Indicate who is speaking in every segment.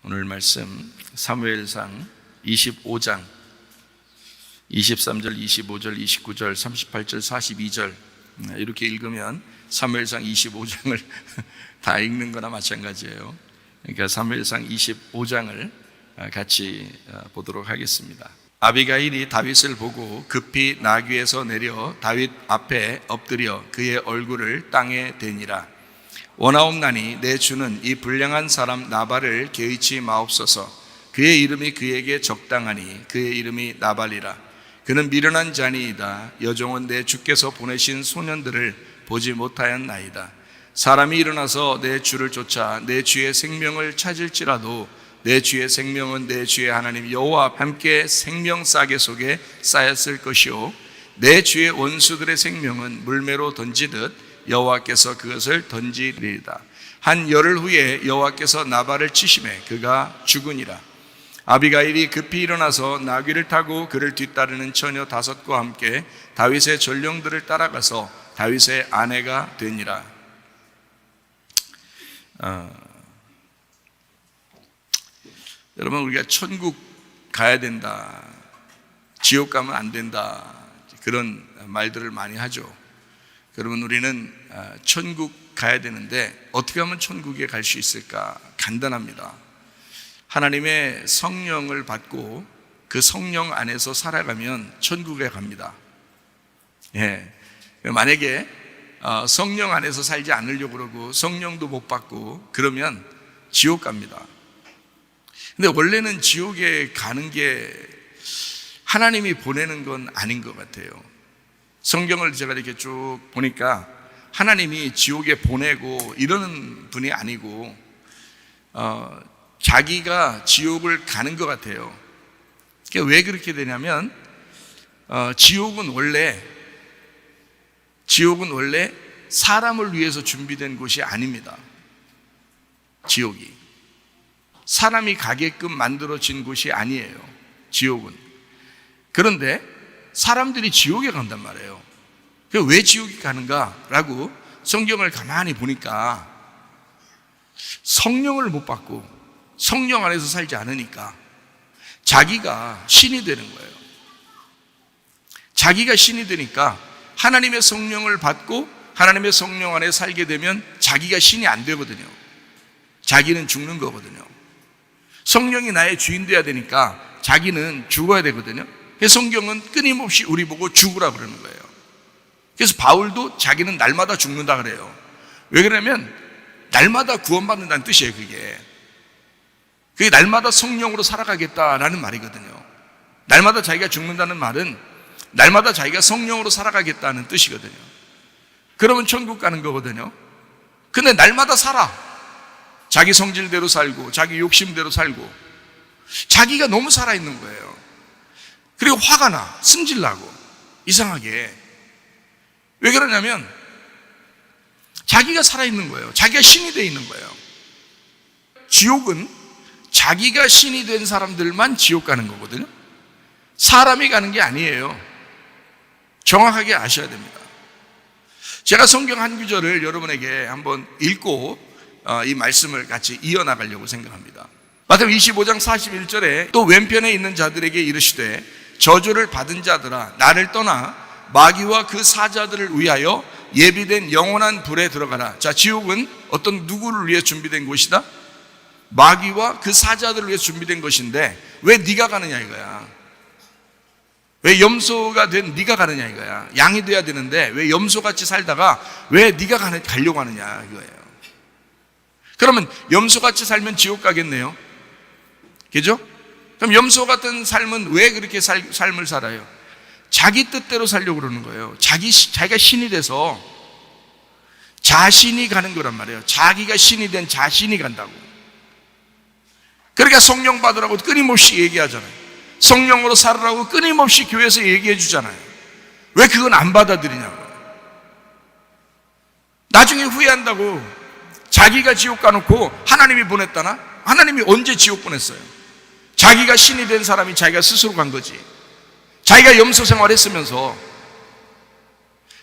Speaker 1: 오늘 말씀 사무엘상 25장 23절, 25절, 29절, 38절, 42절 이렇게 읽으면 사무엘상 25장을 다 읽는 거나 마찬가지예요. 그러니까 사무엘상 25장을 같이 보도록 하겠습니다. 아비가일이 다윗을 보고 급히 나귀에서 내려 다윗 앞에 엎드려 그의 얼굴을 땅에 대니라. 원하옵나니 내 주는 이 불량한 사람 나발을 개의치 마옵소서. 그의 이름이 그에게 적당하니 그의 이름이 나발이라. 그는 미련한 자니이다. 여종은 내 주께서 보내신 소년들을 보지 못하였나이다. 사람이 일어나서 내 주를 쫓아 내 주의 생명을 찾을지라도 내 주의 생명은 내 주의 하나님 여호와 함께 생명싸개 속에 쌓였을 것이요 내 주의 원수들의 생명은 물매로 던지듯 여호와께서 그것을 던지리이다. 한 열흘 후에 여호와께서 나발을 치심에 그가 죽으니라. 아비가일이 급히 일어나서 나귀를 타고 그를 뒤따르는 처녀 5과 함께 다윗의 전령들을 따라가서 다윗의 아내가 되니라. 여러분, 우리가 천국 가야 된다, 지옥 가면 안 된다, 그런 말들을 많이 하죠. 여러분, 우리는 천국 가야 되는데 어떻게 하면 천국에 갈 수 있을까? 간단합니다. 하나님의 성령을 받고 그 성령 안에서 살아가면 천국에 갑니다. 만약에 성령 안에서 살지 않으려고 그러고 성령도 못 받고 그러면 지옥 갑니다. 근데 원래는 지옥에 가는 게 하나님이 보내는 건 아닌 것 같아요. 성경을 제가 이렇게 쭉 보니까 하나님이 지옥에 보내고 이러는 분이 아니고 자기가 지옥을 가는 것 같아요. 왜 그렇게 되냐면 지옥은 원래 사람을 위해서 준비된 곳이 아닙니다. 지옥이 사람이 가게끔 만들어진 곳이 아니에요. 지옥은. 그런데 사람들이 지옥에 간단 말이에요. 왜 지옥에 가는가라고 성경을 가만히 보니까 성령을 못 받고 성령 안에서 살지 않으니까 자기가 신이 되는 거예요. 자기가 신이 되니까 하나님의 성령을 받고 하나님의 성령 안에 살게 되면 자기가 신이 안 되거든요. 자기는 죽는 거거든요. 성령이 나의 주인 돼야 되니까 자기는 죽어야 되거든요. 그래서 성경은 끊임없이 우리 보고 죽으라 그러는 거예요. 그래서 바울도 자기는 날마다 죽는다 그래요. 왜 그러냐면 날마다 구원받는다는 뜻이에요. 그게 날마다 성령으로 살아가겠다라는 말이거든요. 날마다 자기가 죽는다는 말은 날마다 자기가 성령으로 살아가겠다는 뜻이거든요. 그러면 천국 가는 거거든요. 근데 날마다 살아. 자기 성질대로 살고 자기 욕심대로 살고 자기가 너무 살아있는 거예요. 그리고 화가 나, 승질나고 이상하게. 왜 그러냐면 자기가 살아있는 거예요. 자기가 신이 되어 있는 거예요. 지옥은 자기가 신이 된 사람들만 지옥 가는 거거든요. 사람이 가는 게 아니에요. 정확하게 아셔야 됩니다. 제가 성경 한 구절을 여러분에게 한번 읽고 이 말씀을 같이 이어나가려고 생각합니다. 마태복음 25장 41절에 또 왼편에 있는 자들에게 이르시되 저주를 받은 자들아 나를 떠나 마귀와 그 사자들을 위하여 예비된 영원한 불에 들어가라. 자, 지옥은 어떤 누구를 위해 준비된 곳이다? 마귀와 그 사자들을 위해 준비된 것인데 왜 네가 가느냐 이거야. 왜 염소가 된 네가 가느냐 이거야. 양이 돼야 되는데 왜 염소같이 살다가 왜 네가 가려고 하느냐 이거예요. 그러면 염소같이 살면 지옥 가겠네요. 그죠? 그럼 염소 같은 삶은 왜 그렇게 삶을 살아요? 자기 뜻대로 살려고 그러는 거예요. 자기가 신이 돼서 자신이 가는 거란 말이에요. 자기가 신이 된 자신이 간다고. 그러니까 성령 받으라고 끊임없이 얘기하잖아요. 성령으로 살으라고 끊임없이 교회에서 얘기해 주잖아요. 왜 그건 안 받아들이냐고. 나중에 후회한다고. 자기가 지옥 가놓고 하나님이 보냈다나? 하나님이 언제 지옥 보냈어요? 자기가 신이 된 사람이 자기가 스스로 간 거지. 자기가 염소 생활했으면서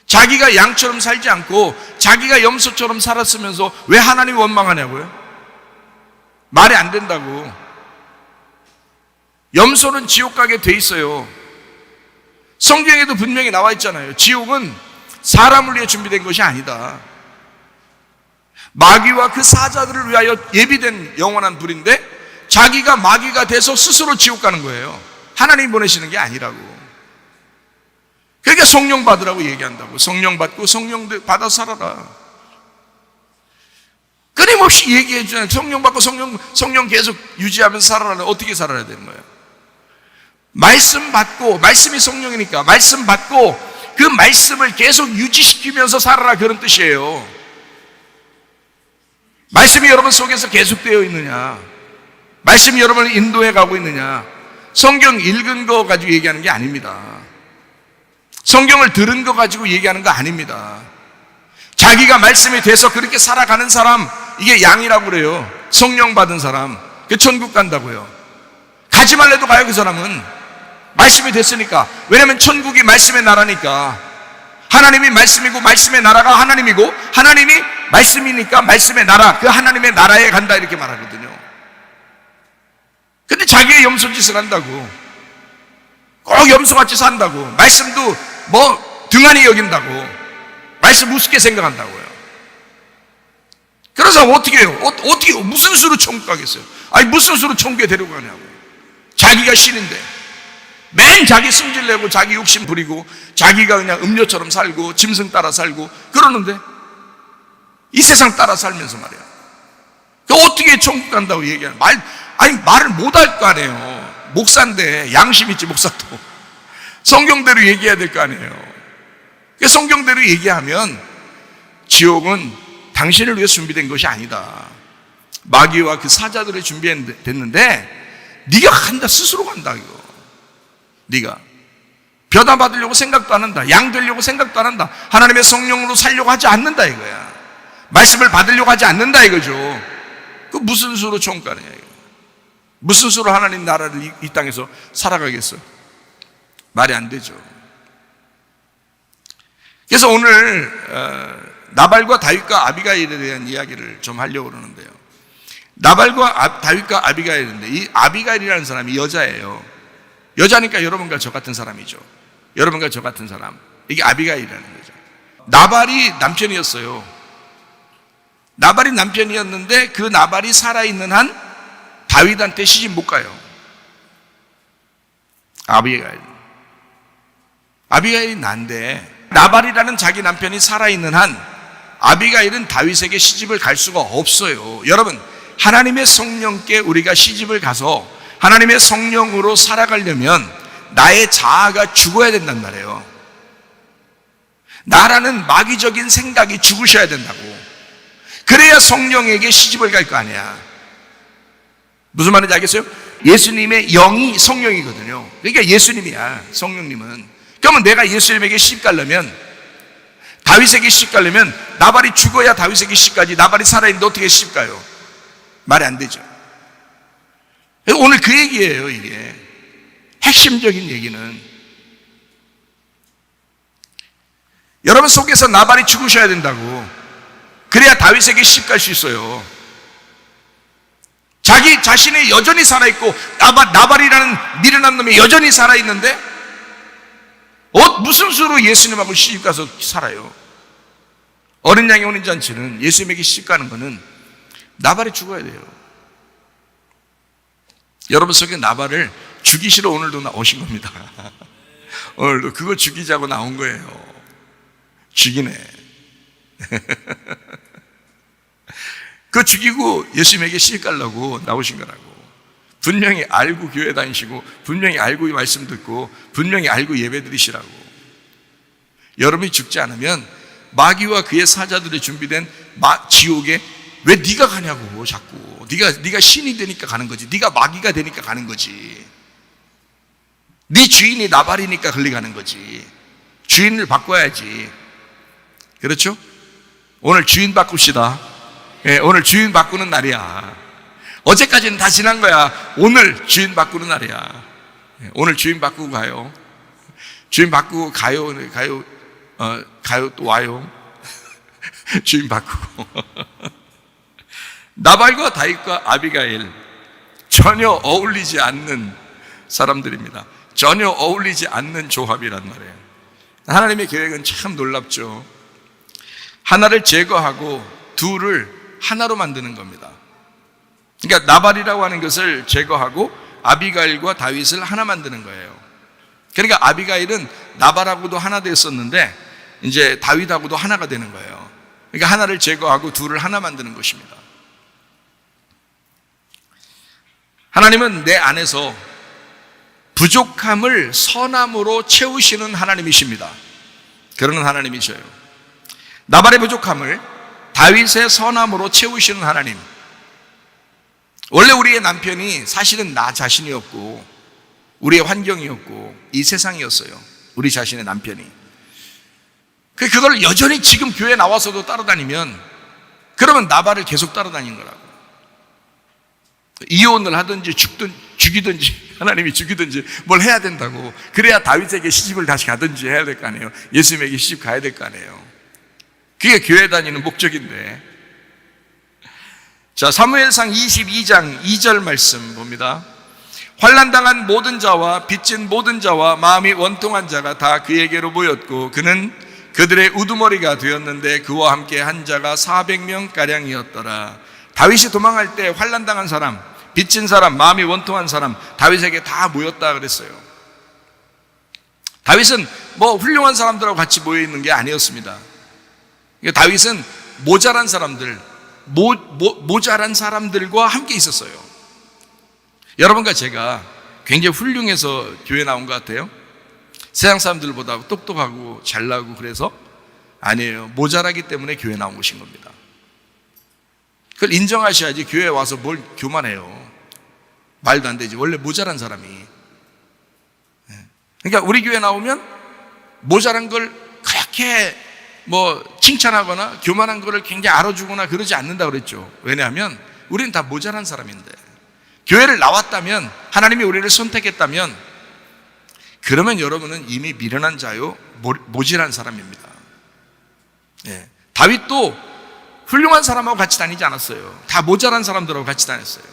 Speaker 1: 자기가 양처럼 살지 않고 자기가 염소처럼 살았으면서 왜 하나님이 원망하냐고요? 말이 안 된다고. 염소는 지옥 가게 돼 있어요. 성경에도 분명히 나와 있잖아요. 지옥은 사람을 위해 준비된 것이 아니다. 마귀와 그 사자들을 위하여 예비된 영원한 불인데 자기가 마귀가 돼서 스스로 지옥 가는 거예요. 하나님이 보내시는 게 아니라고. 그러니까 성령 받으라고 얘기한다고. 성령 받고 성령 받아 살아라. 끊임없이 얘기해 주잖아요. 성령 받고 성령 계속 유지하면서 살아라. 어떻게 살아야 되는 거예요? 말씀 받고, 말씀이 성령이니까 말씀 받고 그 말씀을 계속 유지시키면서 살아라, 그런 뜻이에요. 말씀이 여러분 속에서 계속되어 있느냐? 말씀이 여러분을 인도해 가고 있느냐? 성경 읽은 거 가지고 얘기하는 게 아닙니다. 성경을 들은 거 가지고 얘기하는 거 아닙니다. 자기가 말씀이 돼서 그렇게 살아가는 사람, 이게 양이라고 그래요. 성령 받은 사람, 그 천국 간다고요. 가지 말래도 가요. 그 사람은 말씀이 됐으니까. 왜냐하면 천국이 말씀의 나라니까. 하나님이 말씀이고 말씀의 나라가 하나님이고 하나님이 말씀이니까 말씀의 나라, 그 하나님의 나라에 간다, 이렇게 말하거든요. 근데 자기의 염소짓을 한다고, 꼭 염소같이 산다고, 말씀도 뭐 등한히 여긴다고, 말씀 우습게 생각한다고요. 그래서 어떻게 해요? 어떻게 무슨 수로 천국 가겠어요? 아니 무슨 수로 천국에 데려가냐고. 자기가 신인데 맨 자기 승질 내고 자기 욕심 부리고 자기가 그냥 음료처럼 살고 짐승 따라 살고 그러는데 이 세상 따라 살면서 말이야. 그 어떻게 천국 간다고 얘기하는 아니 말을 못 할 거 아니에요. 목사인데 양심 있지, 목사도. 성경대로 얘기해야 될 거 아니에요. 그 성경대로 얘기하면 지옥은 당신을 위해 준비된 것이 아니다. 마귀와 그 사자들을 준비됐는데 네가 간다, 스스로 간다. 이거 네가 벼다 받으려고 생각도 안 한다. 양 되려고 생각도 안 한다. 하나님의 성령으로 살려고 하지 않는다 이거야. 말씀을 받으려고 하지 않는다 이거죠. 그 무슨 수로 천국 가느냐 이거. 무슨 수로 하나님 나라를 이 땅에서 살아가겠어? 말이 안 되죠. 그래서 오늘 나발과 다윗과 아비가일에 대한 이야기를 좀 하려고 그러는데요. 나발과 다윗과 아비가일인데, 이 아비가일이라는 사람이 여자예요. 여자니까 여러분과 저 같은 사람이죠. 여러분과 저 같은 사람, 이게 아비가일이라는 거죠. 나발이 남편이었어요. 나발이 남편이었는데 그 나발이 살아있는 한 다윗한테 시집 못 가요. 아비가일이 난데 나발이라는 자기 남편이 살아있는 한 아비가일은 다윗에게 시집을 갈 수가 없어요. 여러분, 하나님의 성령께 우리가 시집을 가서 하나님의 성령으로 살아가려면 나의 자아가 죽어야 된단 말이에요. 나라는 마귀적인 생각이 죽으셔야 된다고. 그래야 성령에게 시집을 갈 거 아니야. 무슨 말인지 알겠어요? 예수님의 영이 성령이거든요. 그러니까 예수님이야, 성령님은. 그러면 내가 예수님에게 시집 가려면, 다윗에게 시집 가려면 나발이 죽어야 다윗에게 시집 가지. 나발이 살아있는데 어떻게 시집 가요? 말이 안 되죠. 오늘 그 얘기예요. 이게 핵심적인 얘기는 여러분 속에서 나발이 죽으셔야 된다고. 그래야 다윗에게 시집 갈 수 있어요. 자기 자신이 여전히 살아있고 나발이라는 미련한 놈이 여전히 살아있는데 무슨 수로 예수님하고 시집 가서 살아요? 어린 양의 혼인잔치는, 예수님에게 시집 가는 거는 나발이 죽어야 돼요. 여러분 속에 나발을 죽이시러 오늘도 나오신 겁니다. 오늘도 그거 죽이자고 나온 거예요. 죽이네. 그거 죽이고 예수님에게 시집 가려고 나오신 거라고. 분명히 알고 교회 다니시고, 분명히 알고 말씀 듣고, 분명히 알고 예배 드리시라고. 여러분이 죽지 않으면 마귀와 그의 사자들이 준비된 지옥에 왜 네가 가냐고. 자꾸 네가 신이 되니까 가는 거지. 네가 마귀가 되니까 가는 거지. 네 주인이 나발이니까 걸려가는 거지. 주인을 바꿔야지. 그렇죠? 오늘 주인 바꿉시다. 오늘 주인 바꾸는 날이야. 어제까지는 다 지난 거야. 오늘 주인 바꾸는 날이야. 오늘 주인 바꾸고 가요. 주인 바꾸고 가요 또 와요. 주인 바꾸고. 나발과 다윗과 아비가일, 전혀 어울리지 않는 사람들입니다. 전혀 어울리지 않는 조합이란 말이에요. 하나님의 계획은 참 놀랍죠. 하나를 제거하고 둘을 하나로 만드는 겁니다. 그러니까 나발이라고 하는 것을 제거하고 아비가일과 다윗을 하나 만드는 거예요. 그러니까 아비가일은 나발하고도 하나 됐었는데 이제 다윗하고도 하나가 되는 거예요. 그러니까 하나를 제거하고 둘을 하나 만드는 것입니다. 하나님은 내 안에서 부족함을 선함으로 채우시는 하나님이십니다. 그러는 하나님이셔요. 나발의 부족함을 다윗의 선함으로 채우시는 하나님. 원래 우리의 남편이 사실은 나 자신이었고 우리의 환경이었고 이 세상이었어요. 우리 자신의 남편이. 그걸 여전히 지금 교회 나와서도 따라다니면 그러면 나발을 계속 따라다닌 거라고. 이혼을 하든지 죽이든지 하나님이 죽이든지 뭘 해야 된다고. 그래야 다윗에게 시집을 다시 가든지 해야 될 거 아니에요. 예수님에게 시집 가야 될 거 아니에요. 그게 교회 다니는 목적인데. 자, 사무엘상 22장 2절 말씀 봅니다. 환난당한 모든 자와 빚진 모든 자와 마음이 원통한 자가 다 그에게로 모였고 그는 그들의 우두머리가 되었는데 그와 함께 한 자가 400명가량이었더라. 다윗이 도망할 때 환난당한 사람, 빚진 사람, 마음이 원통한 사람 다윗에게 다 모였다 그랬어요. 다윗은 뭐 훌륭한 사람들하고 같이 모여있는 게 아니었습니다. 다윗은 모자란 사람들, 모자란 사람들과 함께 있었어요. 여러분과 제가 굉장히 훌륭해서 교회 나온 것 같아요? 세상 사람들보다 똑똑하고 잘나고 그래서? 아니에요. 모자라기 때문에 교회 나온 것인 겁니다. 그걸 인정하셔야지 교회에 와서 뭘 교만해요. 말도 안 되지. 원래 모자란 사람이. 그러니까 우리 교회 나오면 모자란 걸 그렇게 뭐 칭찬하거나 교만한 거를 굉장히 알아주거나 그러지 않는다고 그랬죠. 왜냐하면 우리는 다 모자란 사람인데. 교회를 나왔다면, 하나님이 우리를 선택했다면 그러면 여러분은 이미 미련한 자요 모질한 사람입니다. 다윗도 훌륭한 사람하고 같이 다니지 않았어요. 다 모자란 사람들하고 같이 다녔어요.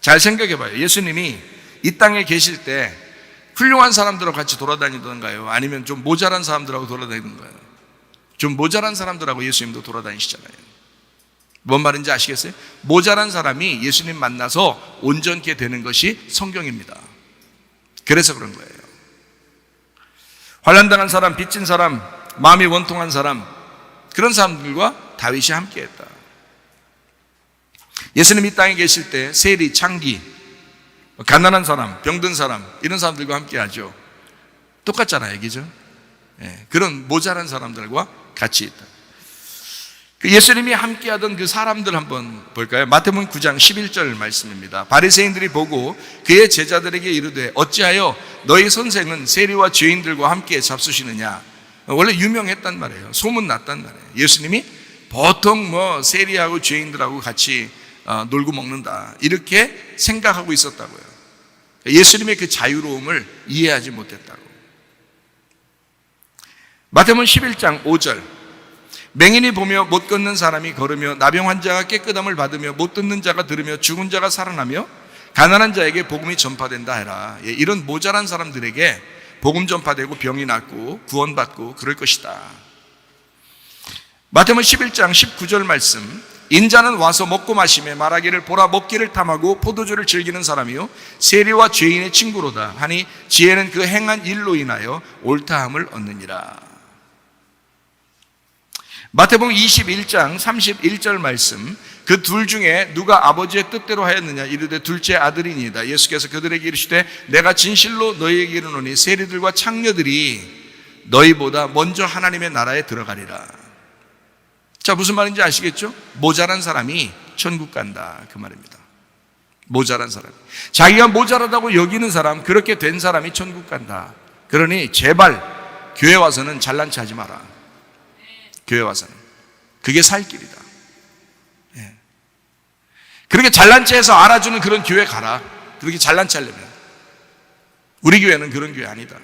Speaker 1: 잘 생각해 봐요. 예수님이 이 땅에 계실 때 훌륭한 사람들하고 같이 돌아다니던가요? 아니면 좀 모자란 사람들하고 돌아다니던가요? 좀 모자란 사람들하고 예수님도 돌아다니시잖아요. 뭔 말인지 아시겠어요? 모자란 사람이 예수님 만나서 온전케 되는 것이 성경입니다. 그래서 그런 거예요. 환난당한 사람, 빚진 사람, 마음이 원통한 사람, 그런 사람들과 다윗이 함께했다. 예수님 이 땅에 계실 때 세리, 창기, 가난한 사람, 병든 사람 이런 사람들과 함께하죠. 똑같잖아요, 그죠? 그런 모자란 사람들과 같이 있다. 예수님이 함께하던 그 사람들 한번 볼까요? 마태복음 9장 11절 말씀입니다. 바리새인들이 보고 그의 제자들에게 이르되 어찌하여 너희 선생은 세리와 죄인들과 함께 잡수시느냐. 원래 유명했단 말이에요. 소문 났단 말이에요. 예수님이 보통 뭐 세리하고 죄인들하고 같이 놀고 먹는다 이렇게 생각하고 있었다고요. 예수님의 그 자유로움을 이해하지 못했다고. 마태복음 11장 5절 맹인이 보며 못 걷는 사람이 걸으며 나병 환자가 깨끗함을 받으며 못 듣는 자가 들으며 죽은 자가 살아나며 가난한 자에게 복음이 전파된다 해라. 이런 모자란 사람들에게 복음 전파되고 병이 낫고 구원받고 그럴 것이다. 마태복음 11장 19절 말씀 인자는 와서 먹고 마시며 말하기를 보라 먹기를 탐하고 포도주를 즐기는 사람이요 세리와 죄인의 친구로다 하니 지혜는 그 행한 일로 인하여 옳다함을 얻느니라. 마태복음 21장 31절 말씀 그 둘 중에 누가 아버지의 뜻대로 하였느냐 이르되 둘째 아들이니이다. 예수께서 그들에게 이르시되 내가 진실로 너희에게 이르노니 세리들과 창녀들이 너희보다 먼저 하나님의 나라에 들어가리라. 자, 무슨 말인지 아시겠죠? 모자란 사람이 천국 간다 그 말입니다. 모자란 사람, 자기가 모자라다고 여기는 사람, 그렇게 된 사람이 천국 간다. 그러니 제발 교회 와서는 잘난 체 하지 마라. 교회 와서는 그게 살 길이다. 그렇게 잘난 체해서 알아주는 그런 교회 가라. 그렇게 잘난 체 하려면. 우리 교회는 그런 교회 아니다.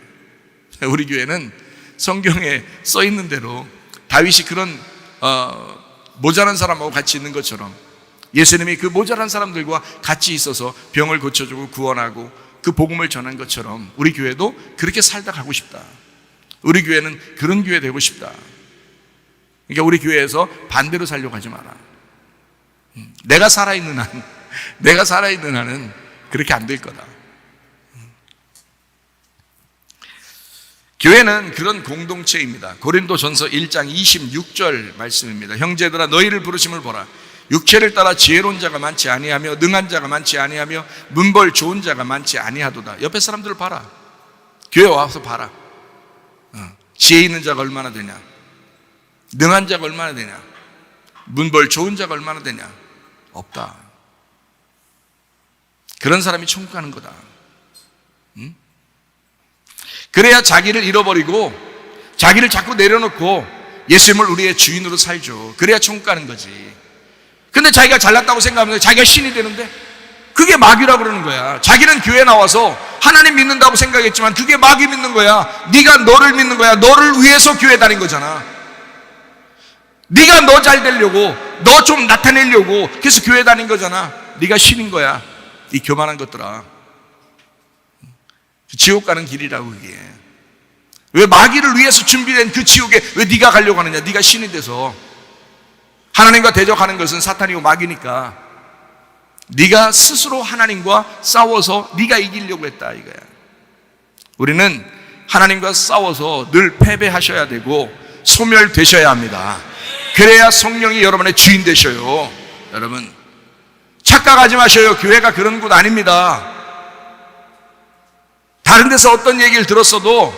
Speaker 1: 우리 교회는 성경에 써 있는 대로 다윗이 그런 모자란 사람하고 같이 있는 것처럼 예수님이 그 모자란 사람들과 같이 있어서 병을 고쳐주고 구원하고 그 복음을 전한 것처럼 우리 교회도 그렇게 살다 가고 싶다. 우리 교회는 그런 교회 되고 싶다. 그러니까 우리 교회에서 반대로 살려고 하지 마라. 내가 살아있는 한은 그렇게 안 될 거다. 교회는 그런 공동체입니다. 고린도전서 1장 26절 말씀입니다. 형제들아 너희를 부르심을 보라. 육체를 따라 지혜로운 자가 많지 아니하며 능한 자가 많지 아니하며 문벌 좋은 자가 많지 아니하도다. 옆에 사람들을 봐라. 교회 와서 봐라. 지혜 있는 자가 얼마나 되냐, 능한 자가 얼마나 되냐, 문벌 좋은 자가 얼마나 되냐. 없다. 그런 사람이 천국 가는 거다. 그래야 자기를 잃어버리고 자기를 자꾸 내려놓고 예수님을 우리의 주인으로 살죠. 그래야 천국 가는 거지. 근데 자기가 잘났다고 생각하면 자기가 신이 되는데 그게 마귀라고 그러는 거야. 자기는 교회 나와서 하나님 믿는다고 생각했지만 그게 마귀 믿는 거야. 네가 너를 믿는 거야. 너를 위해서 교회 다닌 거잖아. 네가 너 잘 되려고, 너 좀 나타내려고 그래서 교회 다닌 거잖아. 네가 신인 거야. 이 교만한 것들아. 지옥 가는 길이라고. 그게 왜 마귀를 위해서 준비된 그 지옥에 왜 네가 가려고 하느냐. 네가 신이 돼서. 하나님과 대적하는 것은 사탄이고 마귀니까 네가 스스로 하나님과 싸워서 네가 이기려고 했다 이거야. 우리는 하나님과 싸워서 늘 패배하셔야 되고 소멸되셔야 합니다. 그래야 성령이 여러분의 주인 되셔요. 여러분 착각하지 마셔요. 교회가 그런 곳 아닙니다. 다른 데서 어떤 얘기를 들었어도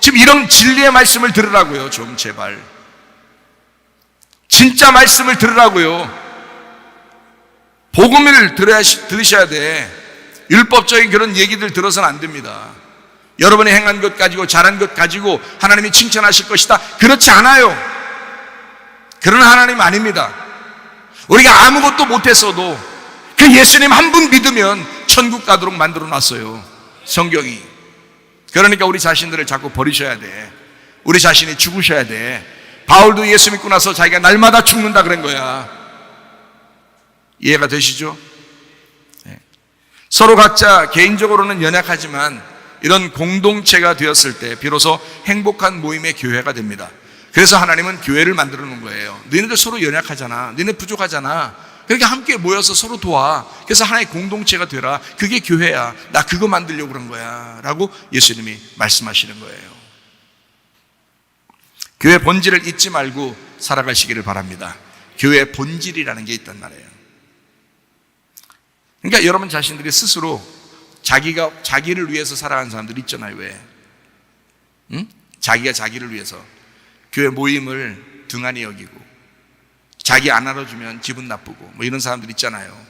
Speaker 1: 지금 이런 진리의 말씀을 들으라고요. 좀 제발 진짜 말씀을 들으라고요. 복음을 들으셔야 돼. 율법적인 그런 얘기들 들어서는 안 됩니다. 여러분이 행한 것 가지고 잘한 것 가지고 하나님이 칭찬하실 것이다. 그렇지 않아요. 그런 하나님 아닙니다. 우리가 아무것도 못했어도 그 예수님 한 분 믿으면 천국 가도록 만들어 놨어요. 성경이. 그러니까 우리 자신들을 자꾸 버리셔야 돼. 우리 자신이 죽으셔야 돼. 바울도 예수 믿고 나서 자기가 날마다 죽는다 그런 거야. 이해가 되시죠? 네. 서로 각자 개인적으로는 연약하지만 이런 공동체가 되었을 때 비로소 행복한 모임의 교회가 됩니다. 그래서 하나님은 교회를 만들어 놓은 거예요. 너희들 서로 연약하잖아. 너희들 부족하잖아. 그러니까 함께 모여서 서로 도와. 그래서 하나의 공동체가 되라. 그게 교회야. 나 그거 만들려고 그런 거야 라고 예수님이 말씀하시는 거예요. 교회 본질을 잊지 말고 살아가시기를 바랍니다. 교회의 본질이라는 게 있단 말이에요. 그러니까 여러분 자신들이 스스로 자기를 위해서 살아가는 사람들 있잖아요. 왜? 응? 자기가 자기를 위해서 교회 모임을 등한히 여기고 자기 안 알아주면 기분 나쁘고 뭐 이런 사람들 있잖아요.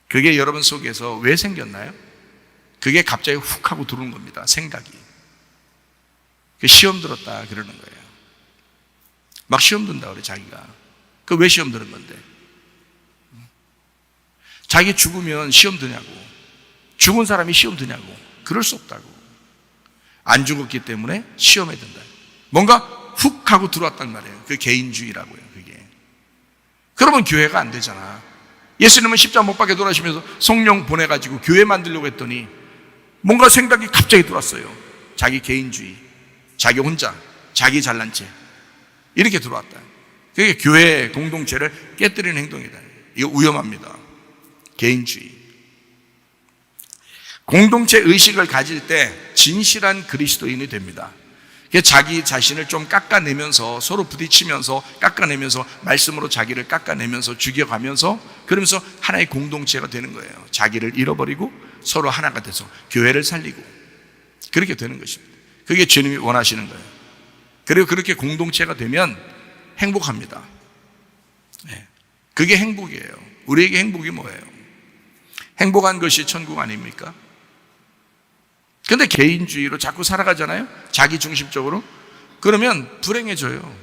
Speaker 1: 그게 여러분 속에서 왜 생겼나요? 그게 갑자기 훅 하고 들어오는 겁니다. 생각이. 시험 들었다 그러는 거예요. 막 시험 든다 그래 자기가. 그 왜 시험 드는 건데? 자기 죽으면 시험 드냐고. 죽은 사람이 시험 드냐고. 그럴 수 없다고. 안 죽었기 때문에 시험에 든다. 뭔가 훅 하고 들어왔단 말이에요. 그게 개인주의라고요. 그게. 그러면 교회가 안 되잖아. 예수님은 십자가 못 박혀 돌아가시면서 성령 보내가지고 교회 만들려고 했더니 뭔가 생각이 갑자기 들어왔어요. 자기 개인주의, 자기 혼자, 자기 잘난 체 이렇게 들어왔다. 그게 교회 공동체를 깨뜨리는 행동이다. 이거 위험합니다. 개인주의. 공동체 의식을 가질 때 진실한 그리스도인이 됩니다. 자기 자신을 좀 깎아내면서 서로 부딪히면서 깎아내면서 말씀으로 자기를 깎아내면서 죽여가면서 그러면서 하나의 공동체가 되는 거예요. 자기를 잃어버리고 서로 하나가 돼서 교회를 살리고 그렇게 되는 것입니다. 그게 주님이 원하시는 거예요. 그리고 그렇게 공동체가 되면 행복합니다. 그게 행복이에요. 우리에게 행복이 뭐예요? 행복한 것이 천국 아닙니까? 근데 개인주의로 자꾸 살아가잖아요. 자기 중심적으로. 그러면 불행해져요.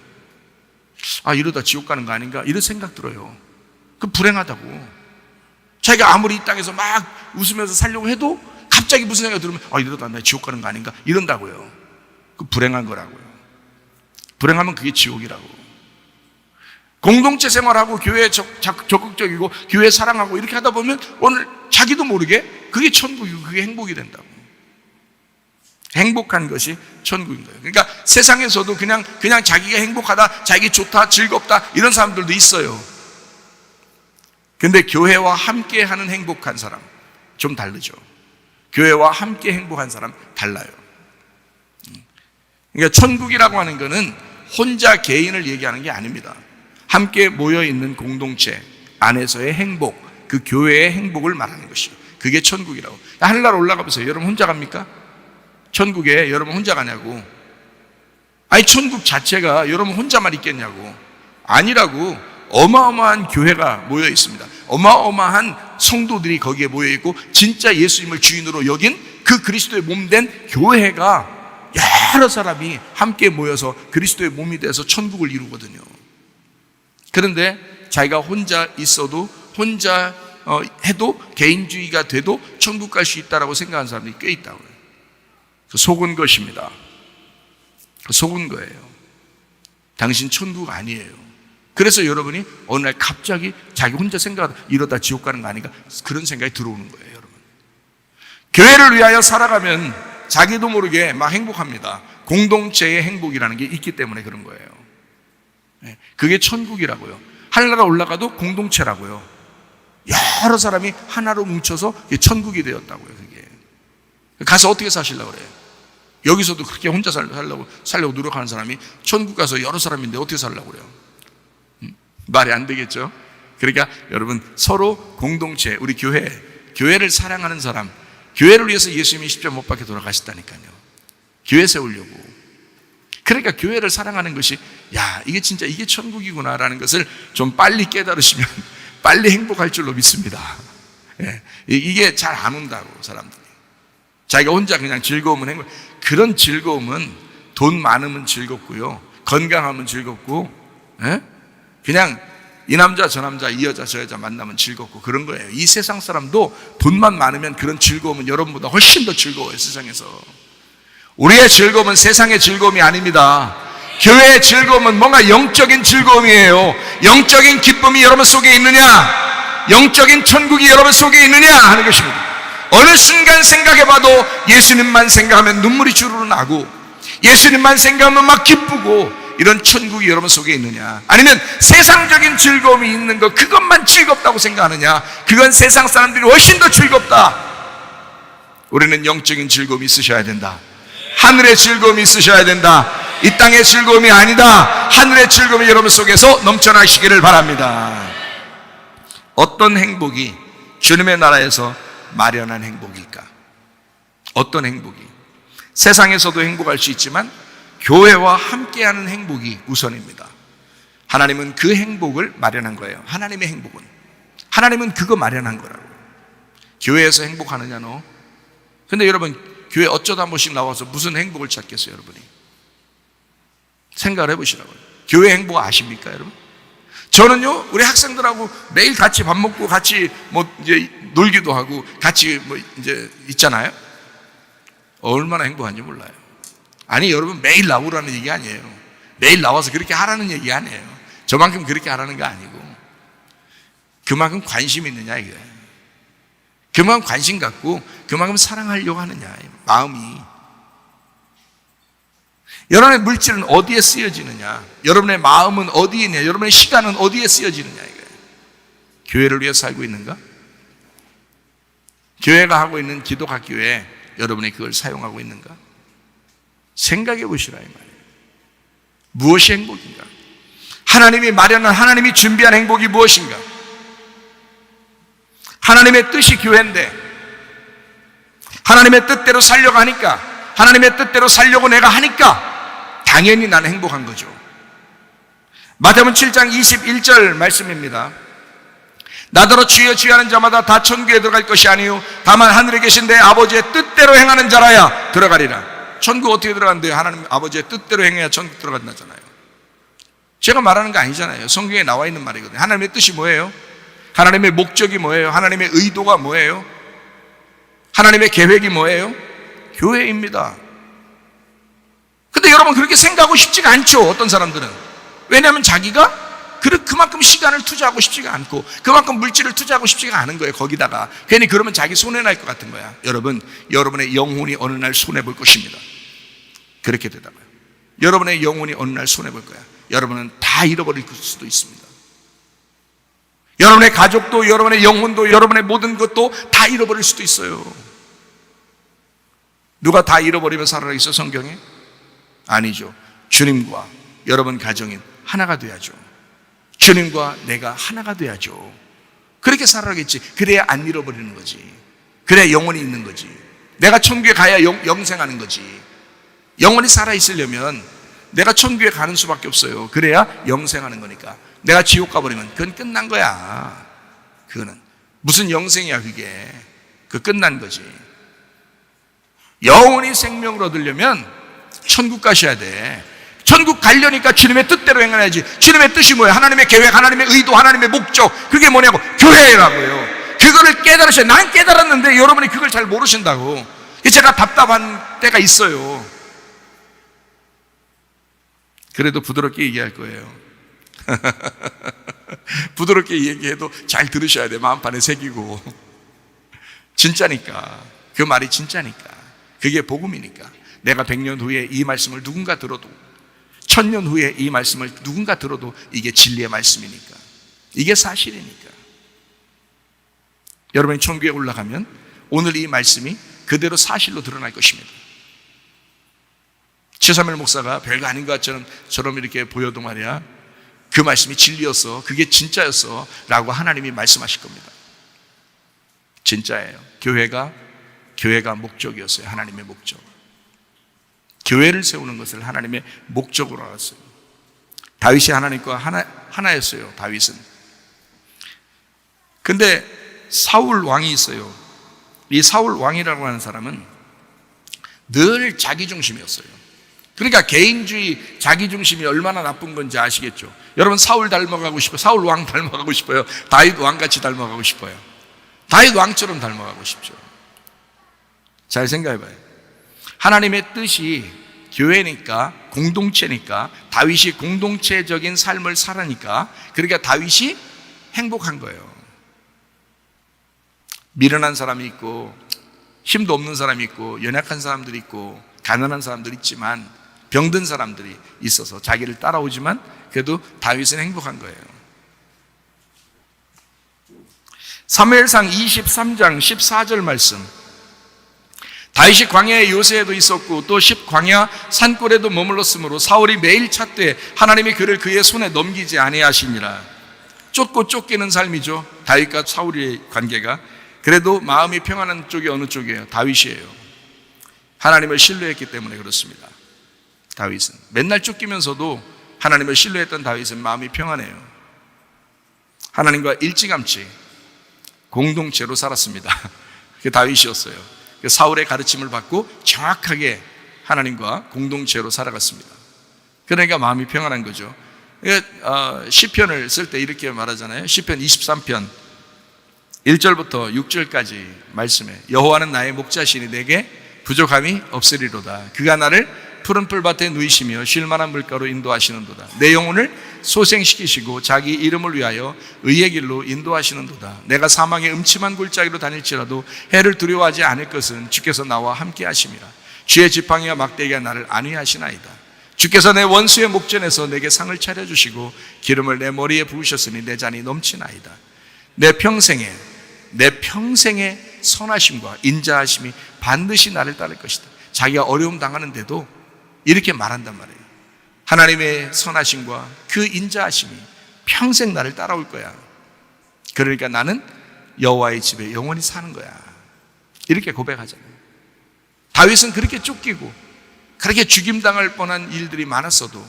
Speaker 1: 아, 이러다 지옥 가는 거 아닌가? 이런 생각 들어요. 그 불행하다고. 자기가 아무리 이 땅에서 막 웃으면서 살려고 해도 갑자기 무슨 생각이 들으면 아, 이러다 나 지옥 가는 거 아닌가? 이런다고요. 그 불행한 거라고요. 불행하면 그게 지옥이라고. 공동체 생활하고 교회에 적극적이고 교회 사랑하고 이렇게 하다 보면 오늘 자기도 모르게 그게 천국이고 그게 행복이 된다고. 행복한 것이 천국인 거예요. 그러니까 세상에서도 그냥 자기가 행복하다, 자기 좋다, 즐겁다 이런 사람들도 있어요. 근데 교회와 함께 하는 행복한 사람 좀 다르죠. 교회와 함께 행복한 사람 달라요. 그러니까 천국이라고 하는 것은 혼자 개인을 얘기하는 게 아닙니다. 함께 모여있는 공동체 안에서의 행복, 그 교회의 행복을 말하는 것이요. 그게 천국이라고. 하늘나라 올라가 보세요. 여러분 혼자 갑니까? 천국에 여러분 혼자 가냐고. 아니 천국 자체가 여러분 혼자만 있겠냐고. 아니라고. 어마어마한 교회가 모여 있습니다. 어마어마한 성도들이 거기에 모여 있고 진짜 예수님을 주인으로 여긴 그 그리스도의 몸 된 교회가 여러 사람이 함께 모여서 그리스도의 몸이 돼서 천국을 이루거든요. 그런데 자기가 혼자 있어도 혼자 해도 개인주의가 돼도 천국 갈 수 있다라고 생각하는 사람들이 꽤 있다고요. 속은 것입니다. 속은 거예요. 당신 천국 아니에요. 그래서 여러분이 어느 날 갑자기 자기 혼자 생각하다 이러다 지옥 가는 거 아닌가 그런 생각이 들어오는 거예요. 여러분, 교회를 위하여 살아가면 자기도 모르게 막 행복합니다. 공동체의 행복이라는 게 있기 때문에 그런 거예요. 그게 천국이라고요. 하늘나라 올라가도 공동체라고요. 여러 사람이 하나로 뭉쳐서 천국이 되었다고요. 그게 가서 어떻게 사시려고 그래요? 여기서도 그렇게 혼자 살려고 노력하는 사람이 천국 가서 여러 사람인데 어떻게 살려고 그래요? 말이 안 되겠죠? 그러니까 여러분 서로 공동체, 우리 교회를 사랑하는 사람, 교회를 위해서 예수님이 십자가 못 박혀 돌아가셨다니까요. 교회 세우려고. 그러니까 교회를 사랑하는 것이 이게 진짜 이게 천국이구나라는 것을 좀 빨리 깨달으시면 빨리 행복할 줄로 믿습니다. 이게 잘 안 온다고 사람들이. 자기가 혼자 그냥 즐거우면 행복. 그런 즐거움은 돈 많으면 즐겁고요, 건강하면 즐겁고, 그냥 이 남자 저 남자 이 여자 저 여자 만나면 즐겁고 그런 거예요. 이 세상 사람도 돈만 많으면 그런 즐거움은 여러분보다 훨씬 더 즐거워요. 세상에서 우리의 즐거움은 세상의 즐거움이 아닙니다. 교회의 즐거움은 뭔가 영적인 즐거움이에요. 영적인 기쁨이 여러분 속에 있느냐, 영적인 천국이 여러분 속에 있느냐 하는 것입니다. 어느 순간 생각해봐도 예수님만 생각하면 눈물이 주르르 나고 예수님만 생각하면 막 기쁘고 이런 천국이 여러분 속에 있느냐, 아니면 세상적인 즐거움이 있는 것 그것만 즐겁다고 생각하느냐, 그건 세상 사람들이 훨씬 더 즐겁다. 우리는 영적인 즐거움이 있으셔야 된다. 하늘의 즐거움이 있으셔야 된다. 이 땅의 즐거움이 아니다. 하늘의 즐거움이 여러분 속에서 넘쳐나시기를 바랍니다. 어떤 행복이 주님의 나라에서 마련한 행복일까? 어떤 행복이? 세상에서도 행복할 수 있지만 교회와 함께하는 행복이 우선입니다. 하나님은 그 행복을 마련한 거예요. 하나님의 행복은, 하나님은 그거 마련한 거라고. 교회에서 행복하느냐 너? 근데 여러분 교회 어쩌다 한 번씩 나와서 무슨 행복을 찾겠어요? 여러분이 생각을 해보시라고요. 교회 행복 아십니까 여러분? 저는요 우리 학생들하고 매일 같이 밥 먹고 같이 이제 놀기도 하고 같이 이제 있잖아요. 얼마나 행복한지 몰라요. 아니 여러분 매일 나오라는 얘기 아니에요. 매일 나와서 그렇게 하라는 얘기 아니에요. 저만큼 그렇게 하라는 거 아니고 그만큼 관심 있느냐 이거예요. 그만큼 관심 갖고 그만큼 사랑하려고 하느냐 마음이. 여러분의 물질은 어디에 쓰여지느냐, 여러분의 마음은 어디에 있느냐, 여러분의 시간은 어디에 쓰여지느냐 이거예요. 교회를 위해 살고 있는가? 교회가 하고 있는 기독학교에 여러분이 그걸 사용하고 있는가? 생각해 보시라 이 말이에요. 무엇이 행복인가? 하나님이 마련한, 하나님이 준비한 행복이 무엇인가? 하나님의 뜻이 교회인데 하나님의 뜻대로 살려고 하니까, 하나님의 뜻대로 살려고 내가 하니까 당연히 나는 행복한 거죠. 마태복음 7장 21절 말씀입니다. 나더러 주여 주여 하는 자마다 다 천국에 들어갈 것이 아니요 다만 하늘에 계신 내 아버지의 뜻대로 행하는 자라야 들어가리라. 천국 어떻게 들어간대요? 하나님 아버지의 뜻대로 행해야 천국 들어간다잖아요. 제가 말하는 거 아니잖아요. 성경에 나와 있는 말이거든요. 하나님의 뜻이 뭐예요? 하나님의 목적이 뭐예요? 하나님의 의도가 뭐예요? 하나님의 계획이 뭐예요? 교회입니다. 근데 여러분 그렇게 생각하고 싶지가 않죠. 어떤 사람들은. 왜냐하면 자기가 그만큼 시간을 투자하고 싶지가 않고 그만큼 물질을 투자하고 싶지가 않은 거예요. 거기다가 괜히 그러면 자기 손해날 것 같은 거야. 여러분, 여러분의 영혼이 어느 날 손해볼 것입니다. 그렇게 되다가요. 여러분의 영혼이 어느 날 손해볼 거야. 여러분은 다 잃어버릴 수도 있습니다. 여러분의 가족도, 여러분의 영혼도, 여러분의 모든 것도 다 잃어버릴 수도 있어요. 누가 다 잃어버리면 살아있어, 성경에? 아니죠. 주님과 여러분 가정인 하나가 돼야죠. 주님과 내가 하나가 돼야죠. 그렇게 살아가겠지. 그래야 안 잃어버리는 거지. 그래야 영원히 있는 거지. 내가 천국에 가야 영생하는 거지. 영원히 살아있으려면 내가 천국에 가는 수밖에 없어요. 그래야 영생하는 거니까. 내가 지옥 가버리면 그건 끝난 거야. 그거는 무슨 영생이야 그게. 그 끝난 거지. 영원히 생명을 얻으려면 천국 가셔야 돼. 천국 가려니까 주님의 뜻대로 행해야지. 주님의 뜻이 뭐예요? 하나님의 계획, 하나님의 의도, 하나님의 목적. 그게 뭐냐고? 교회라고요. 그거를 깨달으셔야. 난 깨달았는데 여러분이 그걸 잘 모르신다고. 제가 답답한 때가 있어요. 그래도 부드럽게 얘기할 거예요. 부드럽게 얘기해도 잘 들으셔야 돼. 마음판에 새기고. 진짜니까. 그 말이 진짜니까. 그게 복음이니까. 내가 100년 후에 이 말씀을 누군가 들어도, 1000년 후에 이 말씀을 누군가 들어도 이게 진리의 말씀이니까. 이게 사실이니까. 여러분이 천국에 올라가면 오늘 이 말씀이 그대로 사실로 드러날 것입니다. 최사멜 목사가 별거 아닌 것처럼 이렇게 보여도 말이야, 그 말씀이 진리였어, 그게 진짜였어 라고 하나님이 말씀하실 겁니다. 진짜예요. 교회가 목적이었어요. 하나님의 목적. 교회를 세우는 것을 하나님의 목적으로 알았어요. 다윗이 하나님과 하나였어요. 다윗은. 근데 사울 왕이 있어요. 이 사울 왕이라고 하는 사람은 늘 자기중심이었어요. 그러니까 개인주의, 자기중심이 얼마나 나쁜 건지 아시겠죠? 여러분, 사울 닮아가고 싶어요? 사울 왕 닮아가고 싶어요? 다윗 왕같이 닮아가고 싶어요? 다윗 왕처럼 닮아가고 싶죠. 잘 생각해봐요. 하나님의 뜻이 교회니까, 공동체니까, 다윗이 공동체적인 삶을 살으니까, 그러니까 다윗이 행복한 거예요. 미련한 사람이 있고, 힘도 없는 사람이 있고, 연약한 사람들이 있고, 가난한 사람들이 있지만, 병든 사람들이 있어서 자기를 따라오지만 그래도 다윗은 행복한 거예요. 사무엘상 23장 14절 말씀. 다윗이 광야의 요새에도 있었고 또 광야 산골에도 머물렀으므로 사울이 매일 찾되 하나님이 그를 그의 손에 넘기지 아니하시니라. 쫓고 쫓기는 삶이죠. 다윗과 사울의 관계가. 그래도 마음이 평안한 쪽이 어느 쪽이에요? 다윗이에요. 하나님을 신뢰했기 때문에 그렇습니다. 다윗은 맨날 쫓기면서도 하나님을 신뢰했던 다윗은 마음이 평안해요. 하나님과 일찌감치 공동체로 살았습니다. 그게 다윗이었어요. 사울의 가르침을 받고 정확하게 하나님과 공동체로 살아갔습니다. 그러니까 마음이 평안한 거죠. 시편을 쓸 때 이렇게 말하잖아요. 시편 23편 1절부터 6절까지 말씀에 여호와는 나의 목자시니 내게 부족함이 없으리로다. 그가 나를 푸른 풀밭에 누이시며 쉴만한 물가로 인도하시는도다. 내 영혼을 소생시키시고 자기 이름을 위하여 의의 길로 인도하시는도다. 내가 사망의 음침한 골짜기로 다닐지라도 해를 두려워하지 않을 것은 주께서 나와 함께 하심이라. 쥐의 지팡이와 막대기가 나를 안위하시나이다. 주께서 내 원수의 목전에서 내게 상을 차려주시고 기름을 내 머리에 부으셨으니 내 잔이 넘치나이다. 내 평생에 선하심과 인자하심이 반드시 나를 따를 것이다. 자기가 어려움 당하는데도 이렇게 말한단 말이에요. 하나님의 선하심과 그 인자하심이 평생 나를 따라올 거야. 그러니까 나는 여호와의 집에 영원히 사는 거야. 이렇게 고백하잖아요. 다윗은 그렇게 쫓기고 그렇게 죽임당할 뻔한 일들이 많았어도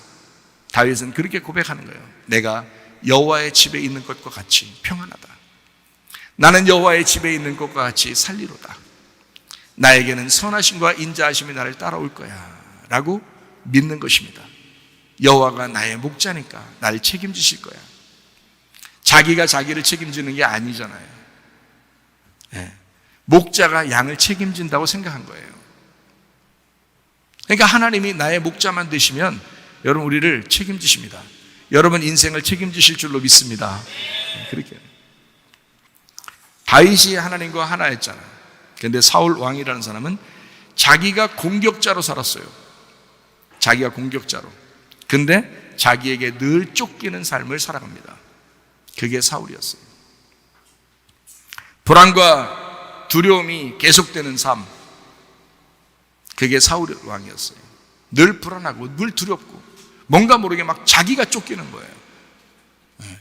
Speaker 1: 다윗은 그렇게 고백하는 거예요. 내가 여호와의 집에 있는 것과 같이 평안하다. 나는 여호와의 집에 있는 것과 같이 살리로다. 나에게는 선하심과 인자하심이 나를 따라올 거야 라고 믿는 것입니다. 여호와가 나의 목자니까 나를 책임지실 거야. 자기가 자기를 책임지는 게 아니잖아요. 네. 목자가 양을 책임진다고 생각한 거예요. 그러니까 하나님이 나의 목자만 되시면 여러분 우리를 책임지십니다. 여러분 인생을 책임지실 줄로 믿습니다. 그렇게 다윗이 하나님과 하나였잖아요. 그런데 사울 왕이라는 사람은 자기가 공격자로 살았어요. 자기가 공격자로. 근데 자기에게 늘 쫓기는 삶을 살아갑니다. 그게 사울이었어요. 불안과 두려움이 계속되는 삶, 그게 사울 왕이었어요. 늘 불안하고 늘 두렵고 뭔가 모르게 막 자기가 쫓기는 거예요.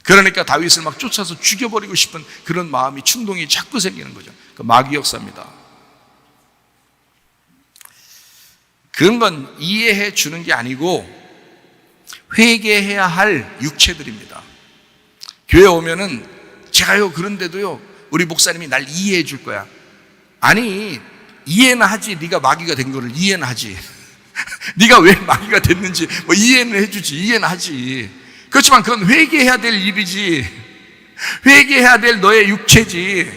Speaker 1: 그러니까 다윗을 막 쫓아서 죽여버리고 싶은 그런 마음이, 충동이 자꾸 생기는 거죠. 그 마귀 역사입니다. 그런 건 이해해 주는 게 아니고 회개해야 할 육체들입니다. 교회 오면은 제가요 그런데도요 우리 목사님이 날 이해해 줄 거야. 아니, 이해는 하지. 네가 마귀가 된 거를 이해는 하지. 네가 왜 마귀가 됐는지 뭐 이해는 해주지. 이해는 하지. 그렇지만 그건 회개해야 될 일이지. 회개해야 될 너의 육체지.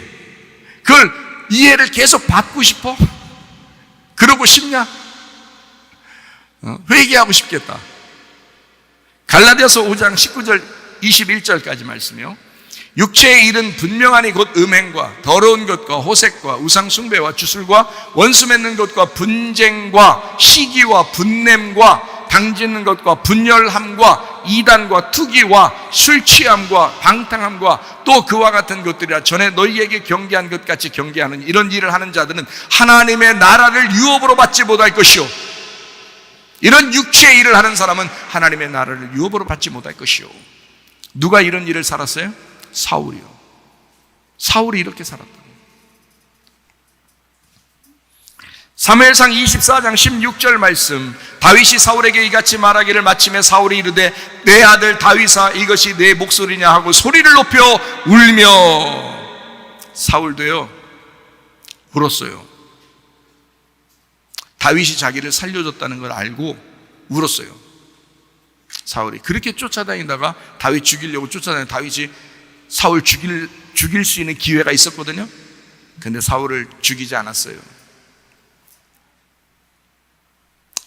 Speaker 1: 그걸 이해를 계속 받고 싶어? 그러고 싶냐? 회개하고 싶겠다. 갈라디아서 5장 19절 21절까지 말씀이요. 육체의 일은 분명하니 곧 음행과 더러운 것과 호색과 우상 숭배와 주술과 원수 맺는 것과 분쟁과 시기와 분냄과 당짓는 것과 분열함과 이단과 투기와 술 취함과 방탕함과 또 그와 같은 것들이라. 전에 너희에게 경계한 것 같이 경계하는 이런 일을 하는 자들은 하나님의 나라를 유업으로 받지 못할 것이요. 이런 육체의 일을 하는 사람은 하나님의 나라를 유업으로 받지 못할 것이요. 누가 이런 일을 살았어요? 사울이요. 사울이 이렇게 살았다. 사무엘상 24장 16절 말씀, 다윗이 사울에게 이같이 말하기를 마침에 사울이 이르되 내 아들 다윗아 이것이 내 목소리냐 하고 소리를 높여 울며. 사울도요 울었어요. 다윗이 자기를 살려줬다는 걸 알고 울었어요. 사울이 그렇게 쫓아다니다가 다윗 죽이려고 쫓아다니는, 다윗이 사울 죽일 수 있는 기회가 있었거든요. 근데 사울을 죽이지 않았어요.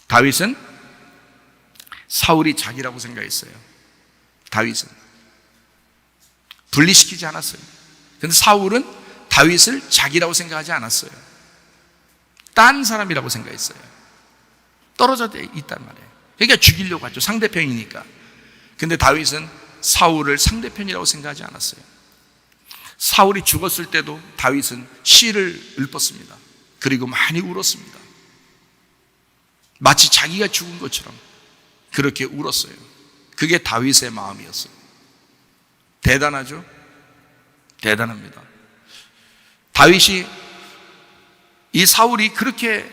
Speaker 1: 다윗은 사울이 자기라고 생각했어요. 다윗은 분리시키지 않았어요. 근데 사울은 다윗을 자기라고 생각하지 않았어요. 딴 사람이라고 생각했어요. 떨어져 있단 말이에요. 그러니까 죽이려고 하죠. 상대편이니까. 근데 다윗은 사울을 상대편이라고 생각하지 않았어요. 사울이 죽었을 때도 다윗은 시를 읊었습니다. 그리고 많이 울었습니다. 마치 자기가 죽은 것처럼 그렇게 울었어요. 그게 다윗의 마음이었어요. 대단하죠? 대단합니다. 다윗이 이 사울이 그렇게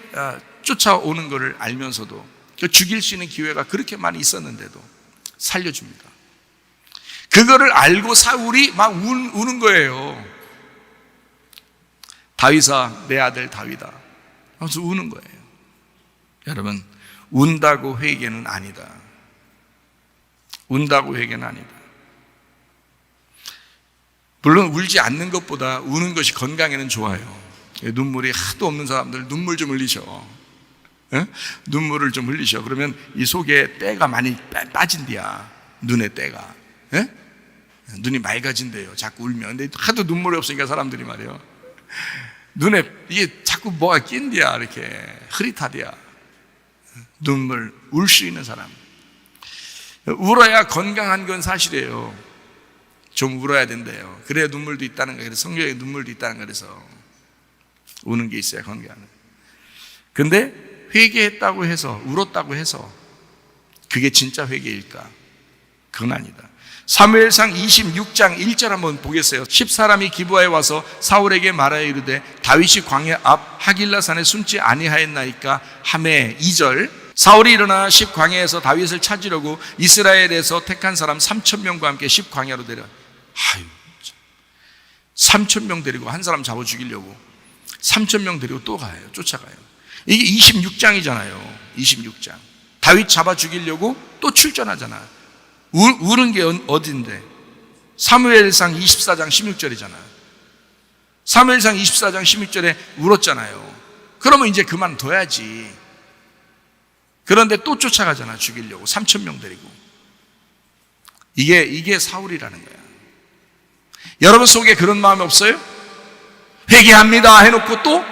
Speaker 1: 쫓아오는 것을 알면서도, 죽일 수 있는 기회가 그렇게 많이 있었는데도 살려줍니다. 그거를 알고 사울이 막 우는 거예요. 다윗아 내 아들 다윗아 하면서 우는 거예요. 여러분, 운다고 회개는 아니다. 운다고 회개는 아니다. 물론 울지 않는 것보다 우는 것이 건강에는 좋아요. 눈물이 하도 없는 사람들 눈물 좀 흘리셔. 눈물을 좀 흘리셔. 그러면 이 속에 때가 많이 빠진대야. 눈에 때가. 눈이 맑아진대요. 자꾸 울면. 근데 하도 눈물이 없으니까 사람들이 말이에요. 눈에 이게 자꾸 뭐가 낀대야. 이렇게 흐릿하대야. 눈물, 울 수 있는 사람. 울어야 건강한 건 사실이에요. 좀 울어야 된대요. 그래야 눈물도 있다는 거예요. 그래서 성경에 눈물도 있다는 거예요. 그래서 우는 게 있어야 건강한. 근데 회개했다고 해서, 울었다고 해서 그게 진짜 회개일까? 그건 아니다. 사무엘상 26장 1절 한번 보겠어요. 10사람이 기브아에 와서 사울에게 말하여 이르되 다윗이 광야 앞 하길라산에 숨지 아니하였나이까 하매. 2절, 사울이 일어나 10광야에서 다윗을 찾으려고 이스라엘에서 택한 사람 3,000명과 함께 10광야로 내려. 3,000명 데리고 한 사람 잡아 죽이려고 3,000명 데리고 또 가요. 쫓아가요. 이게 26장이잖아요 26장. 다윗 잡아 죽이려고 또 출전하잖아. 우는 게 어딘데? 사무엘상 24장 16절이잖아요. 사무엘상 24장 16절에 울었잖아요. 그러면 이제 그만둬야지. 그런데 또 쫓아가잖아. 죽이려고 3,000명 데리고. 이게 사울이라는 거야. 여러분 속에 그런 마음이 없어요? 회개합니다 해놓고 또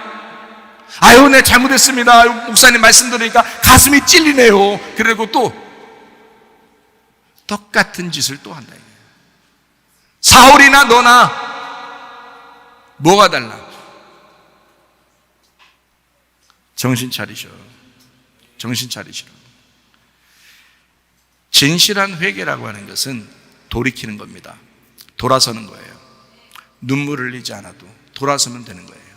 Speaker 1: 아유 네 잘못했습니다 목사님 말씀 들으니까 가슴이 찔리네요 그리고 또 똑같은 짓을 또 한다. 사울이나 너나 뭐가 달라? 정신 차리셔. 정신 차리시라. 진실한 회개라고 하는 것은 돌이키는 겁니다. 돌아서는 거예요. 눈물 흘리지 않아도 돌아서면 되는 거예요.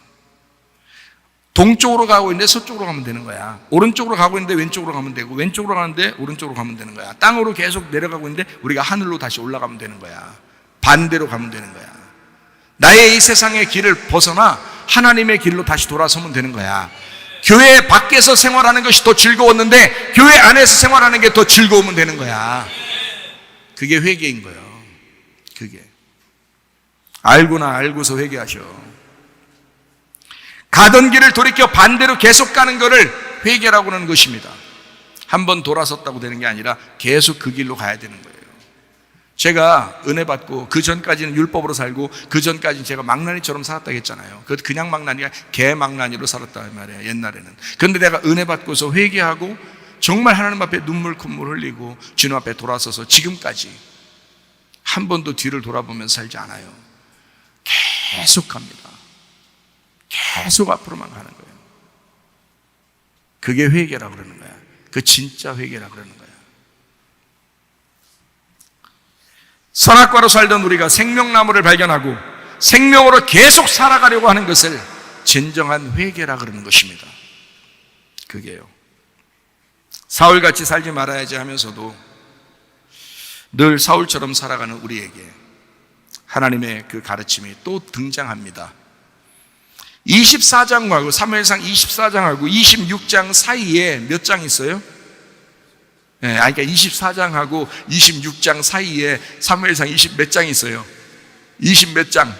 Speaker 1: 동쪽으로 가고 있는데 서쪽으로 가면 되는 거야. 오른쪽으로 가고 있는데 왼쪽으로 가면 되고, 왼쪽으로 가는데 오른쪽으로 가면 되는 거야. 땅으로 계속 내려가고 있는데 우리가 하늘로 다시 올라가면 되는 거야. 반대로 가면 되는 거야. 나의 이 세상의 길을 벗어나 하나님의 길로 다시 돌아서면 되는 거야. 교회 밖에서 생활하는 것이 더 즐거웠는데 교회 안에서 생활하는 게 더 즐거우면 되는 거야. 그게 회개인 거예요. 그게 알고나 알고서 회개하셔. 가던 길을 돌이켜 반대로 계속 가는 것을 회개라고 하는 것입니다. 한 번 돌아섰다고 되는 게 아니라 계속 그 길로 가야 되는 거예요. 제가 은혜 받고 그 전까지는 율법으로 살고 그 전까지는 제가 망나니처럼 살았다고 했잖아요. 그냥 망나니가 개 망나니로 살았단 말이에요. 옛날에는. 그런데 내가 은혜 받고서 회개하고 정말 하나님 앞에 눈물 콧물 흘리고 주님 앞에 돌아서서 지금까지 한 번도 뒤를 돌아보면서 살지 않아요. 계속 갑니다. 계속 앞으로만 가는 거예요. 그게 회개라고 그러는 거야. 그 진짜 회개라고 그러는 거야. 선악과로 살던 우리가 생명나무를 발견하고 생명으로 계속 살아가려고 하는 것을 진정한 회개라 그러는 것입니다. 그게요. 사울같이 살지 말아야지 하면서도 늘 사울처럼 살아가는 우리에게 하나님의 그 가르침이 또 등장합니다. 24장하고 사무엘상 24장하고 26장 사이에 몇 장 있어요? 네, 그러니까 24장하고 26장 사이에 사무엘상 20 몇 장이 있어요? 20 몇 장?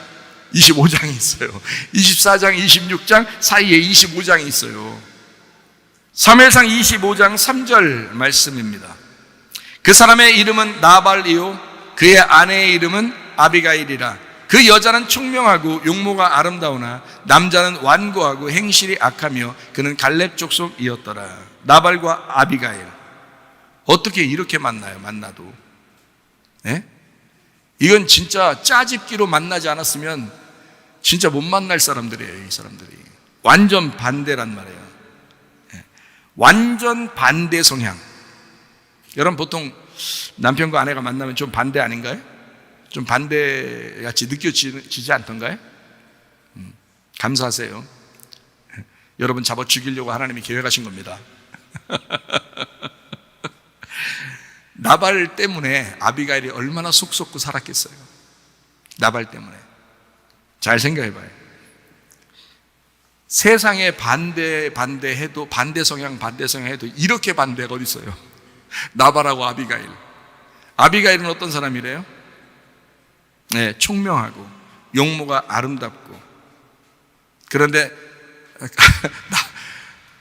Speaker 1: 25장이 있어요. 24장, 26장 사이에 25장이 있어요. 사무엘상 25장 3절 말씀입니다. 그 사람의 이름은 나발이요 그의 아내의 이름은 아비가일이라. 그 여자는 총명하고 용모가 아름다우나 남자는 완고하고 행실이 악하며 그는 갈렙 족속이었더라. 나발과 아비가일 어떻게 이렇게 만나요? 만나도 네? 이건 진짜 짜집기로 만나지 않았으면 진짜 못 만날 사람들이에요. 이 사람들이 완전 반대란 말이에요. 네. 완전 반대 성향. 여러분 보통 남편과 아내가 만나면 좀 반대 아닌가요? 좀 반대같이 느껴지지 않던가요? 감사하세요. 여러분 잡아 죽이려고 하나님이 계획하신 겁니다. 나발 때문에 아비가일이 얼마나 속 썩고 살았겠어요. 나발 때문에. 잘 생각해봐요. 세상에 반대해도 반대 성향 해도 이렇게 반대가 어디 있어요? 나발하고 아비가일. 아비가일은 어떤 사람이래요? 네, 총명하고 용모가 아름답고. 그런데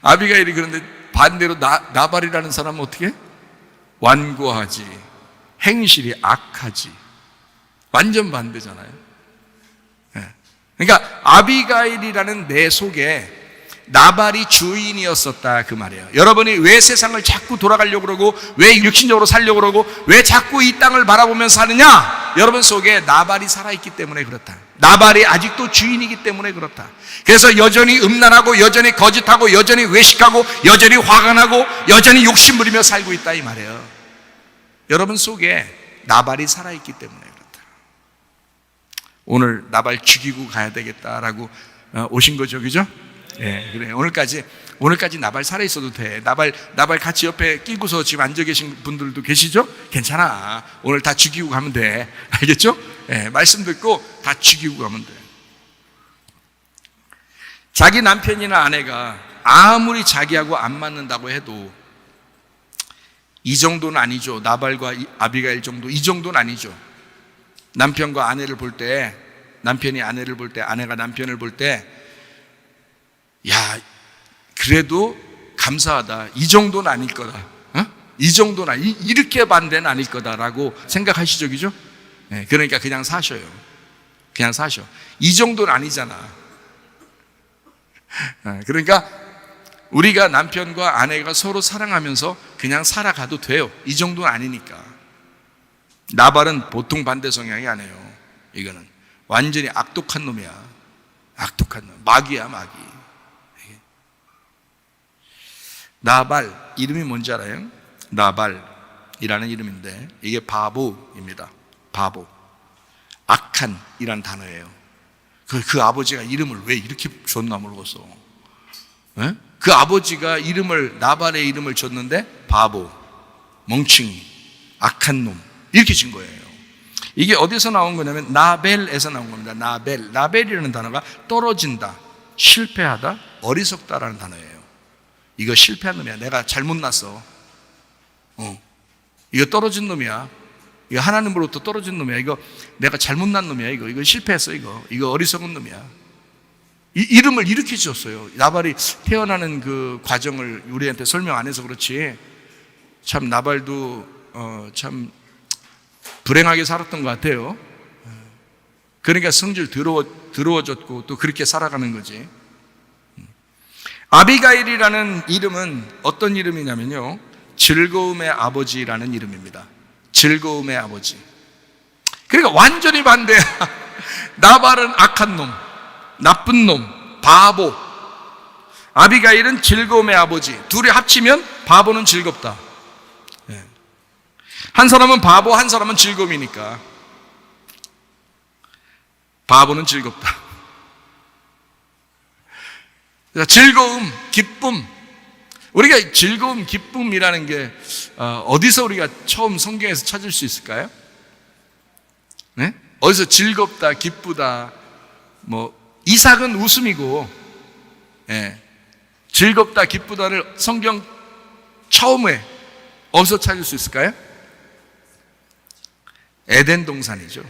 Speaker 1: 아비가일이 그런데 반대로 나발이라는 사람은 어떻게? 완고하지, 행실이 악하지. 완전 반대잖아요. 네. 그러니까 아비가일이라는 내 속에 나발이 주인이었었다 그 말이에요. 여러분이 왜 세상을 자꾸 돌아가려고 그러고 왜 육신적으로 살려고 그러고 왜 자꾸 이 땅을 바라보면서 사느냐? 여러분 속에 나발이 살아있기 때문에 그렇다. 나발이 아직도 주인이기 때문에 그렇다. 그래서 여전히 음란하고 여전히 거짓하고 여전히 외식하고 여전히 화가 나고 여전히 욕심부리며 살고 있다 이 말이에요. 여러분 속에 나발이 살아있기 때문에 그렇다. 오늘 나발 죽이고 가야 되겠다라고 오신 거죠, 그죠? 예, 그래. 오늘까지 나발 살아있어도 돼. 나발 같이 옆에 끼고서 지금 앉아 계신 분들도 계시죠? 괜찮아. 오늘 다 죽이고 가면 돼. 알겠죠? 예, 말씀 듣고 다 죽이고 가면 돼. 자기 남편이나 아내가 아무리 자기하고 안 맞는다고 해도 이 정도는 아니죠. 나발과 아비가일 정도, 이 정도는 아니죠. 남편과 아내를 볼 때, 남편이 아내를 볼 때, 아내가 남편을 볼 때, 야, 그래도 감사하다. 이 정도는 아닐 거다. 어? 이 정도나 이렇게 반대는 아닐 거다라고 생각하시죠, 그죠? 네, 그러니까 그냥 사셔요. 그냥 사셔. 이 정도는 아니잖아. 그러니까 우리가 남편과 아내가 서로 사랑하면서 그냥 살아가도 돼요. 이 정도는 아니니까. 나발은 보통 반대 성향이 아니에요. 이거는 완전히 악독한 놈이야. 악독한 놈. 마귀야, 마귀. 나발 이름이 뭔지 알아요? 나발이라는 이름인데 이게 바보입니다. 바보. 악한이라는 단어예요. 그 아버지가 이름을 왜 이렇게 줬나 모르겠어. 네? 그 아버지가 나발의 이름을 줬는데 바보, 멍충이, 악한 놈 이렇게 진 거예요. 이게 어디서 나온 거냐면 나벨에서 나온 겁니다. 나벨이라는 단어가 떨어진다, 실패하다, 어리석다라는 단어예요. 이거 실패한 놈이야. 내가 잘못 났어. 이거 떨어진 놈이야. 이거 하나님으로부터 떨어진 놈이야. 이거 내가 잘못 난 놈이야. 이거 실패했어. 이거 어리석은 놈이야. 이름을 이렇게 지었어요. 나발이 태어나는 그 과정을 우리한테 설명 안 해서 그렇지. 참 나발도 참 불행하게 살았던 것 같아요. 그러니까 성질 더러워졌고 또 그렇게 살아가는 거지. 아비가일이라는 이름은 어떤 이름이냐면요, 즐거움의 아버지라는 이름입니다. 즐거움의 아버지. 그러니까 완전히 반대야. 나발은 악한 놈, 나쁜 놈, 바보. 아비가일은 즐거움의 아버지. 둘이 합치면 바보는 즐겁다. 한 사람은 바보, 한 사람은 즐거움이니까 바보는 즐겁다. 즐거움, 기쁨. 우리가 즐거움, 기쁨이라는 게 어디서 우리가 처음 성경에서 찾을 수 있을까요? 네? 어디서 즐겁다, 기쁘다. 이삭은 웃음이고, 즐겁다, 기쁘다를 성경 처음에 어디서 찾을 수 있을까요? 에덴 동산이죠.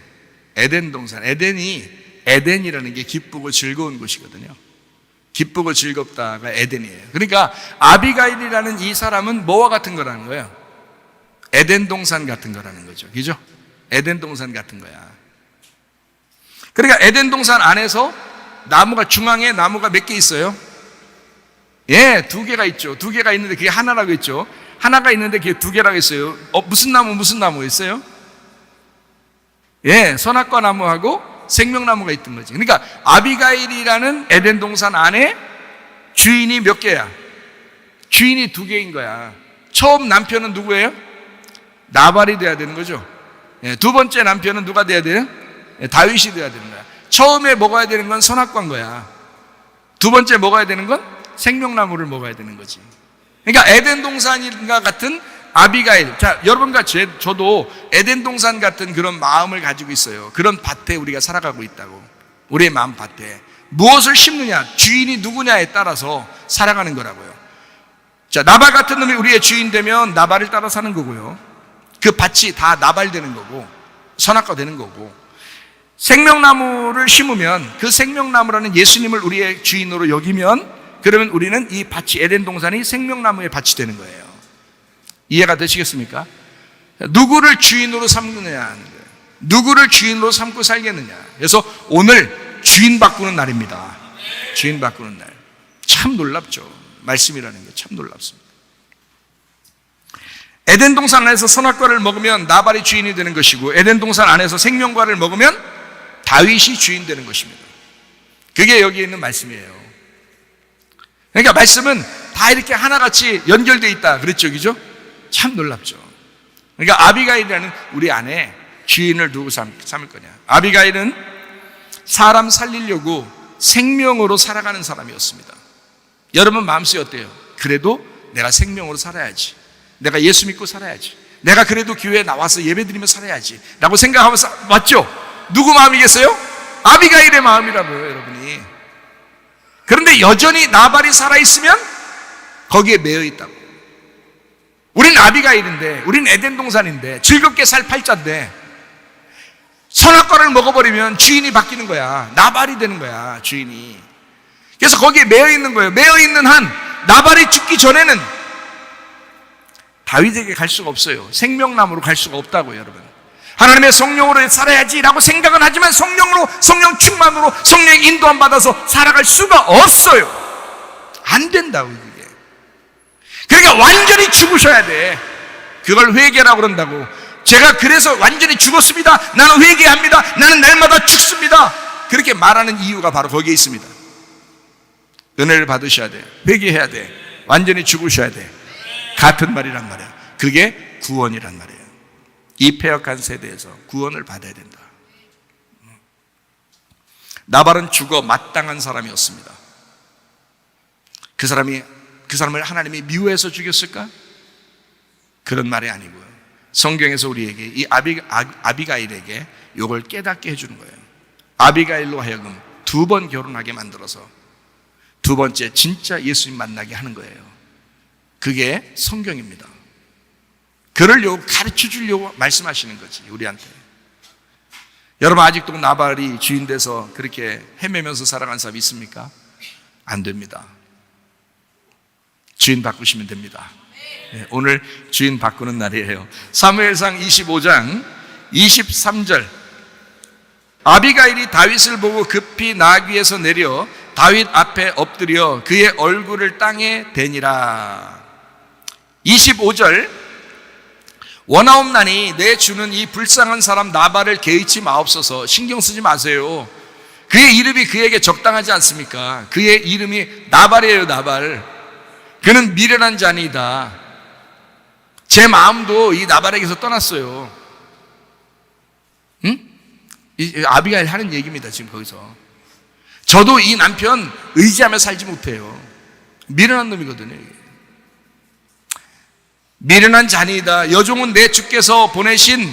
Speaker 1: 에덴 동산. 에덴이라는 게 기쁘고 즐거운 곳이거든요. 기쁘고 즐겁다가 에덴이에요. 그러니까 아비가일이라는 이 사람은 뭐와 같은 거라는 거예요? 에덴 동산 같은 거라는 거죠. 그죠? 에덴 동산 같은 거야. 그러니까 에덴 동산 안에서 중앙에 나무가 몇 개 있어요? 예, 2개가 있죠. 2개가 있는데 그게 하나라고 했죠. 하나가 있는데 그게 2개라고 했어요. 무슨 나무 있어요? 예, 선악과 나무하고 생명나무가 있던 거지. 그러니까 아비가일이라는 에덴 동산 안에 주인이 몇 개야? 주인이 2개인 거야. 처음 남편은 누구예요? 나발이 돼야 되는 거죠. 예, 두 번째 남편은 누가 돼야 돼요? 예, 다윗이 돼야 되는 거야. 처음에 먹어야 되는 건 선악과인 거야. 두 번째 먹어야 되는 건 생명나무를 먹어야 되는 거지. 그러니까 에덴 동산과 같은 아비가일. 자, 여러분과 저도 에덴 동산 같은 그런 마음을 가지고 있어요. 그런 밭에 우리가 살아가고 있다고. 우리의 마음 밭에 무엇을 심느냐, 주인이 누구냐에 따라서 살아가는 거라고요. 자, 나발 같은 놈이 우리의 주인 되면 나발을 따라 사는 거고요. 그 밭이 다 나발 되는 거고 선악과 되는 거고, 생명나무를 심으면 그 생명나무라는 예수님을 우리의 주인으로 여기면, 그러면 우리는 이 밭이, 에덴 동산이 생명나무의 밭이 되는 거예요. 이해가 되시겠습니까? 누구를 주인으로 삼느냐 하는 거예요. 누구를 주인으로 삼고 살겠느냐. 그래서 오늘 주인 바꾸는 날입니다. 주인 바꾸는 날. 참 놀랍죠. 말씀이라는 게 참 놀랍습니다. 에덴 동산 안에서 선악과를 먹으면 나발이 주인이 되는 것이고, 에덴 동산 안에서 생명과를 먹으면 다윗이 주인 되는 것입니다. 그게 여기에 있는 말씀이에요. 그러니까 말씀은 다 이렇게 하나같이 연결되어 있다 그랬죠, 그죠? 참 놀랍죠. 그러니까 아비가일이라는 우리 안에 주인을 누구 삼을 거냐. 아비가일은 사람 살리려고 생명으로 살아가는 사람이었습니다. 여러분 마음속이 어때요? 그래도 내가 생명으로 살아야지, 내가 예수 믿고 살아야지, 내가 그래도 교회에 나와서 예배드리며 살아야지 라고 생각하면서 왔죠? 누구 마음이겠어요? 아비가일의 마음이라고요, 여러분이. 그런데 여전히 나발이 살아있으면 거기에 매여 있다고. 우린 아비가일인데, 우린 에덴 동산인데, 즐겁게 살 팔자인데, 선악과를 먹어버리면 주인이 바뀌는 거야. 나발이 되는 거야, 주인이. 그래서 거기에 매여 있는 거예요. 매여 있는 한 나발이 죽기 전에는 다윗에게 갈 수가 없어요. 생명나무로 갈 수가 없다고요, 여러분. 하나님의 성령으로 살아야지라고 생각은 하지만 성령으로, 성령 충만으로, 성령의 인도함 받아서 살아갈 수가 없어요. 안 된다고, 그게. 그러니까 완전히 죽으셔야 돼. 그걸 회개라고 그런다고. 제가 그래서 완전히 죽었습니다. 나는 회개합니다. 나는 날마다 죽습니다. 그렇게 말하는 이유가 바로 거기에 있습니다. 은혜를 받으셔야 돼. 회개해야 돼. 완전히 죽으셔야 돼. 같은 말이란 말이야. 그게 구원이란 말이에요. 이 패역한 세대에서 구원을 받아야 된다. 나발은 죽어 마땅한 사람이었습니다. 그 사람을 하나님이 미워해서 죽였을까? 그런 말이 아니고요. 성경에서 우리에게 이 아비가일에게 이걸 깨닫게 해주는 거예요. 아비가일로 하여금 2번 결혼하게 만들어서 2번째 진짜 예수님 만나게 하는 거예요. 그게 성경입니다. 그러려고 가르쳐 주려고 말씀하시는 거지, 우리한테. 여러분, 아직도 나발이 주인 돼서 그렇게 헤매면서 살아간 사람이 있습니까? 안 됩니다. 주인 바꾸시면 됩니다. 네, 오늘 주인 바꾸는 날이에요. 사무엘상 25장 23절. 아비가일이 다윗을 보고 급히 나귀에서 내려 다윗 앞에 엎드려 그의 얼굴을 땅에 대니라. 25절. 원하옵나니 내 주는 이 불쌍한 사람 나발을 개의치 마옵소서. 신경 쓰지 마세요. 그의 이름이 그에게 적당하지 않습니까? 그의 이름이 나발이에요. 나발. 그는 미련한 자니이다. 제 마음도 이 나발에게서 떠났어요. 응? 아비가일 하는 얘기입니다. 지금 거기서. 저도 이 남편 의지하며 살지 못해요. 미련한 놈이거든요. 미련한 자니이다. 여종은 내 주께서 보내신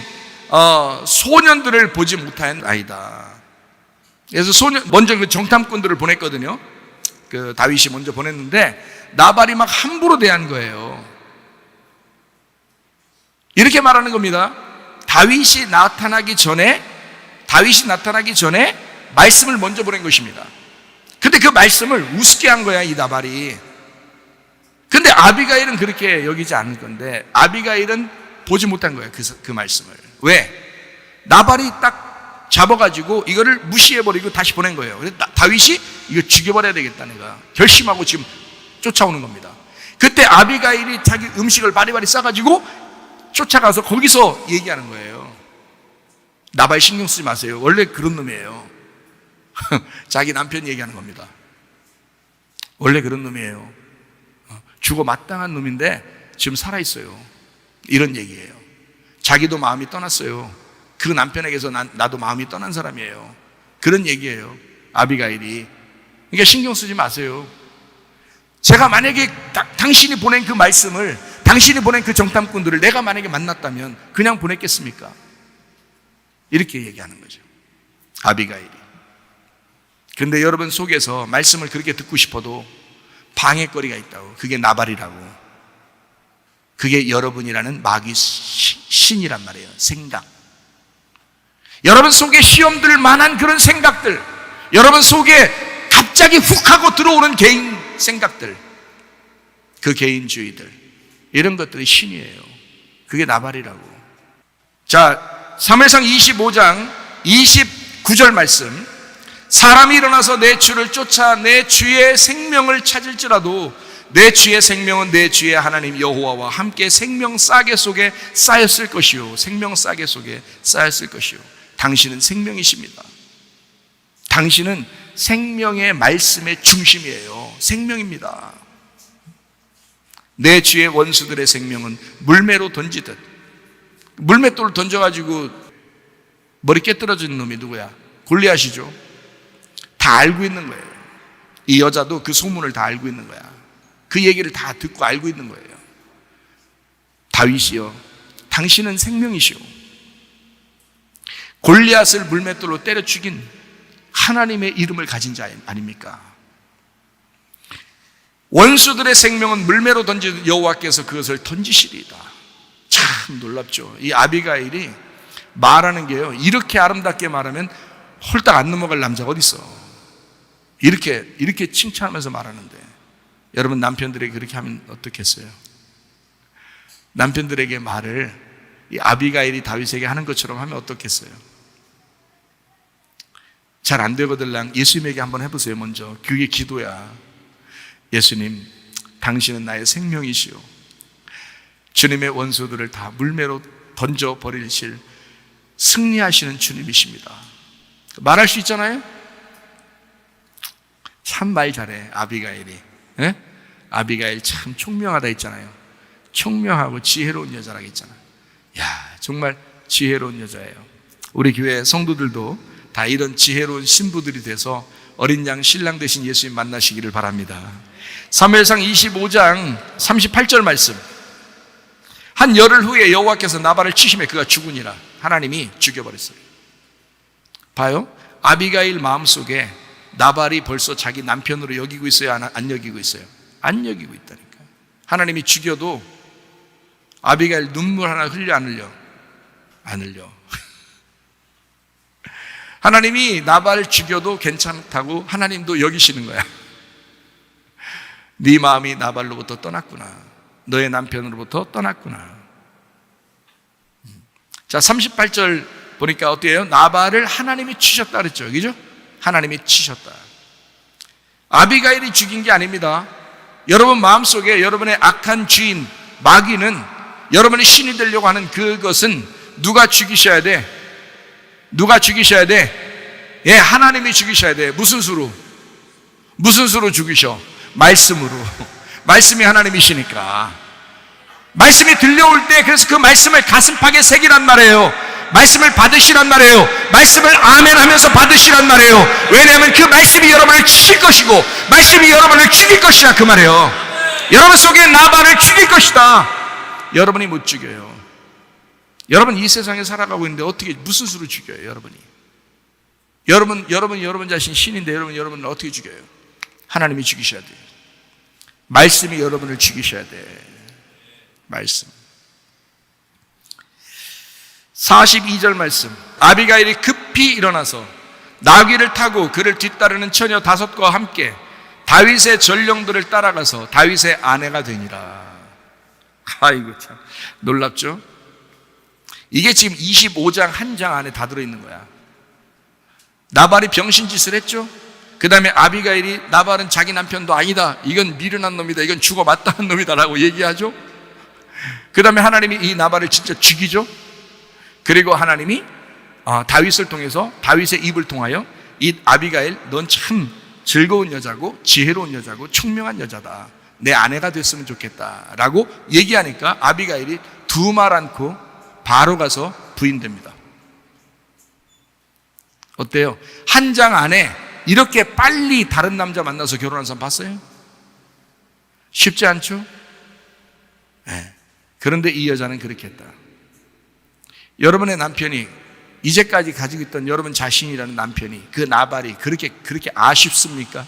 Speaker 1: 소년들을 보지 못한 아이다. 그래서 먼저 그 정탐꾼들을 보냈거든요. 그 다윗이 먼저 보냈는데 나발이 막 함부로 대한 거예요. 이렇게 말하는 겁니다. 다윗이 나타나기 전에 말씀을 먼저 보낸 것입니다. 근데 그 말씀을 우습게 한 거야, 이 나발이. 근데 아비가일은 그렇게 여기지 않을 건데 아비가일은 보지 못한 거예요, 그 말씀을. 왜? 나발이 딱 잡아가지고 이거를 무시해버리고 다시 보낸 거예요. 그래서 다윗이 이거 죽여버려야 되겠다, 내가 결심하고 지금 쫓아오는 겁니다. 그때 아비가일이 자기 음식을 바리바리 싸가지고 쫓아가서 거기서 얘기하는 거예요. 나발 신경 쓰지 마세요. 원래 그런 놈이에요. 자기 남편 얘기하는 겁니다. 원래 그런 놈이에요. 죽어 마땅한 놈인데 지금 살아있어요. 이런 얘기예요. 자기도 마음이 떠났어요. 그 남편에게서 나도 마음이 떠난 사람이에요. 그런 얘기예요, 아비가일이. 그러니까 신경 쓰지 마세요. 제가 만약에 당신이 보낸 그 말씀을, 당신이 보낸 그 정탐꾼들을 내가 만약에 만났다면 그냥 보냈겠습니까? 이렇게 얘기하는 거죠, 아비가일이. 근데 여러분 속에서 말씀을 그렇게 듣고 싶어도 방해거리가 있다고. 그게 나발이라고. 그게 여러분이라는 마귀 신이란 말이에요. 생각. 여러분 속에 시험 들 만한 그런 생각들, 여러분 속에 갑자기 훅 하고 들어오는 개인 생각들, 그 개인주의들, 이런 것들이 신이에요. 그게 나발이라고. 자, 사무엘상 25장 29절 말씀. 사람이 일어나서 내 주를 쫓아 내 주의 생명을 찾을지라도 내 주의 생명은 내 주의 하나님 여호와와 함께 생명 싸개 속에 쌓였을 것이요. 생명 싸개 속에 쌓였을 것이요. 당신은 생명이십니다. 당신은 생명의 말씀의 중심이에요. 생명입니다. 내 주의 원수들의 생명은 물매로 던지듯. 물맷돌을 던져가지고 머리 깨뜨려진 놈이 누구야? 골리앗이죠. 다 알고 있는 거예요. 이 여자도 그 소문을 다 알고 있는 거야. 그 얘기를 다 듣고 알고 있는 거예요. 다윗이요, 당신은 생명이시오. 골리앗을 물맷돌로 때려 죽인 하나님의 이름을 가진 자 아닙니까? 원수들의 생명은 물매로 던진 여호와께서 그것을 던지시리이다. 참 놀랍죠. 이 아비가일이 말하는 게요, 이렇게 아름답게 말하면 홀딱 안 넘어갈 남자가 어디 있어. 이렇게 칭찬하면서 말하는데, 여러분 남편들에게 그렇게 하면 어떻겠어요? 남편들에게 말을 이 아비가일이 다윗에게 하는 것처럼 하면 어떻겠어요? 잘 안 되거들랑 예수님에게 한번 해보세요. 먼저 그게 기도야. 예수님, 당신은 나의 생명이시오. 주님의 원수들을 다 물매로 던져버리실 승리하시는 주님이십니다. 말할 수 있잖아요. 참 말 잘해 아비가일이. 예? 아비가일 참 총명하다 했잖아요. 총명하고 지혜로운 여자라고 했잖아요. 야, 정말 지혜로운 여자예요. 우리 교회 성도들도 다 이런 지혜로운 신부들이 돼서 어린 양 신랑 되신 예수님 만나시기를 바랍니다. 사무엘상 25장 38절 말씀. 한 열흘 후에 여호와께서 나발을 치심에 그가 죽으니라. 하나님이 죽여버렸어요. 봐요. 아비가일 마음속에 나발이 벌써 자기 남편으로 여기고 있어요? 안 여기고 있어요? 안 여기고 있다니까. 하나님이 죽여도 아비가일 눈물 하나 흘려 안 흘려? 안 흘려. 하나님이 나발을 죽여도 괜찮다고 하나님도 여기시는 거야. 네 마음이 나발로부터 떠났구나. 너의 남편으로부터 떠났구나. 자, 38절 보니까 어때요? 나발을 하나님이 치셨다 그랬죠. 그죠? 하나님이 치셨다. 아비가일이 죽인 게 아닙니다. 여러분 마음속에 여러분의 악한 주인 마귀는 여러분의 신이 되려고 하는 그것은 누가 죽이셔야 돼? 누가 죽이셔야 돼? 예, 하나님이 죽이셔야 돼. 무슨 수로? 무슨 수로 죽이셔? 말씀으로. 말씀이 하나님이시니까. 말씀이 들려올 때 그래서 그 말씀을 가슴팍에 새기란 말이에요. 말씀을 받으시란 말이에요. 말씀을 아멘 하면서 받으시란 말이에요. 왜냐하면 그 말씀이 여러분을 치실 것이고 말씀이 여러분을 죽일 것이다 그 말이에요. 여러분 속에 나발을 죽일 것이다. 여러분이 못 죽여요. 여러분 이 세상에 살아가고 있는데 어떻게 무슨 수로 죽여요? 여러분 자신 신인데 여러분을 어떻게 죽여요? 하나님이 죽이셔야 돼요. 말씀이 여러분을 죽이셔야 돼. 말씀. 42절 말씀. 아비가일이 급히 일어나서 나귀를 타고 그를 뒤따르는 처녀 5과 함께 다윗의 전령들을 따라가서 다윗의 아내가 되니라. 아이고 참 놀랍죠? 이게 지금 25장 한 장 안에 다 들어있는 거야. 나발이 병신짓을 했죠? 그 다음에 아비가일이 나발은 자기 남편도 아니다. 이건 미련한 놈이다. 이건 죽어 마땅한 놈이다 라고 얘기하죠. 그 다음에 하나님이 이 나발을 진짜 죽이죠. 그리고 하나님이 다윗을 통해서 다윗의 입을 통하여 이 아비가일 넌 참 즐거운 여자고 지혜로운 여자고 총명한 여자다. 내 아내가 됐으면 좋겠다 라고 얘기하니까 아비가일이 두 말 않고 바로 가서 부인됩니다. 어때요? 한 장 안에 이렇게 빨리 다른 남자 만나서 결혼한 사람 봤어요? 쉽지 않죠? 네. 그런데 이 여자는 그렇게 했다. 여러분의 남편이 이제까지 가지고 있던 여러분 자신이라는 남편이 그 나발이 그렇게 아쉽습니까?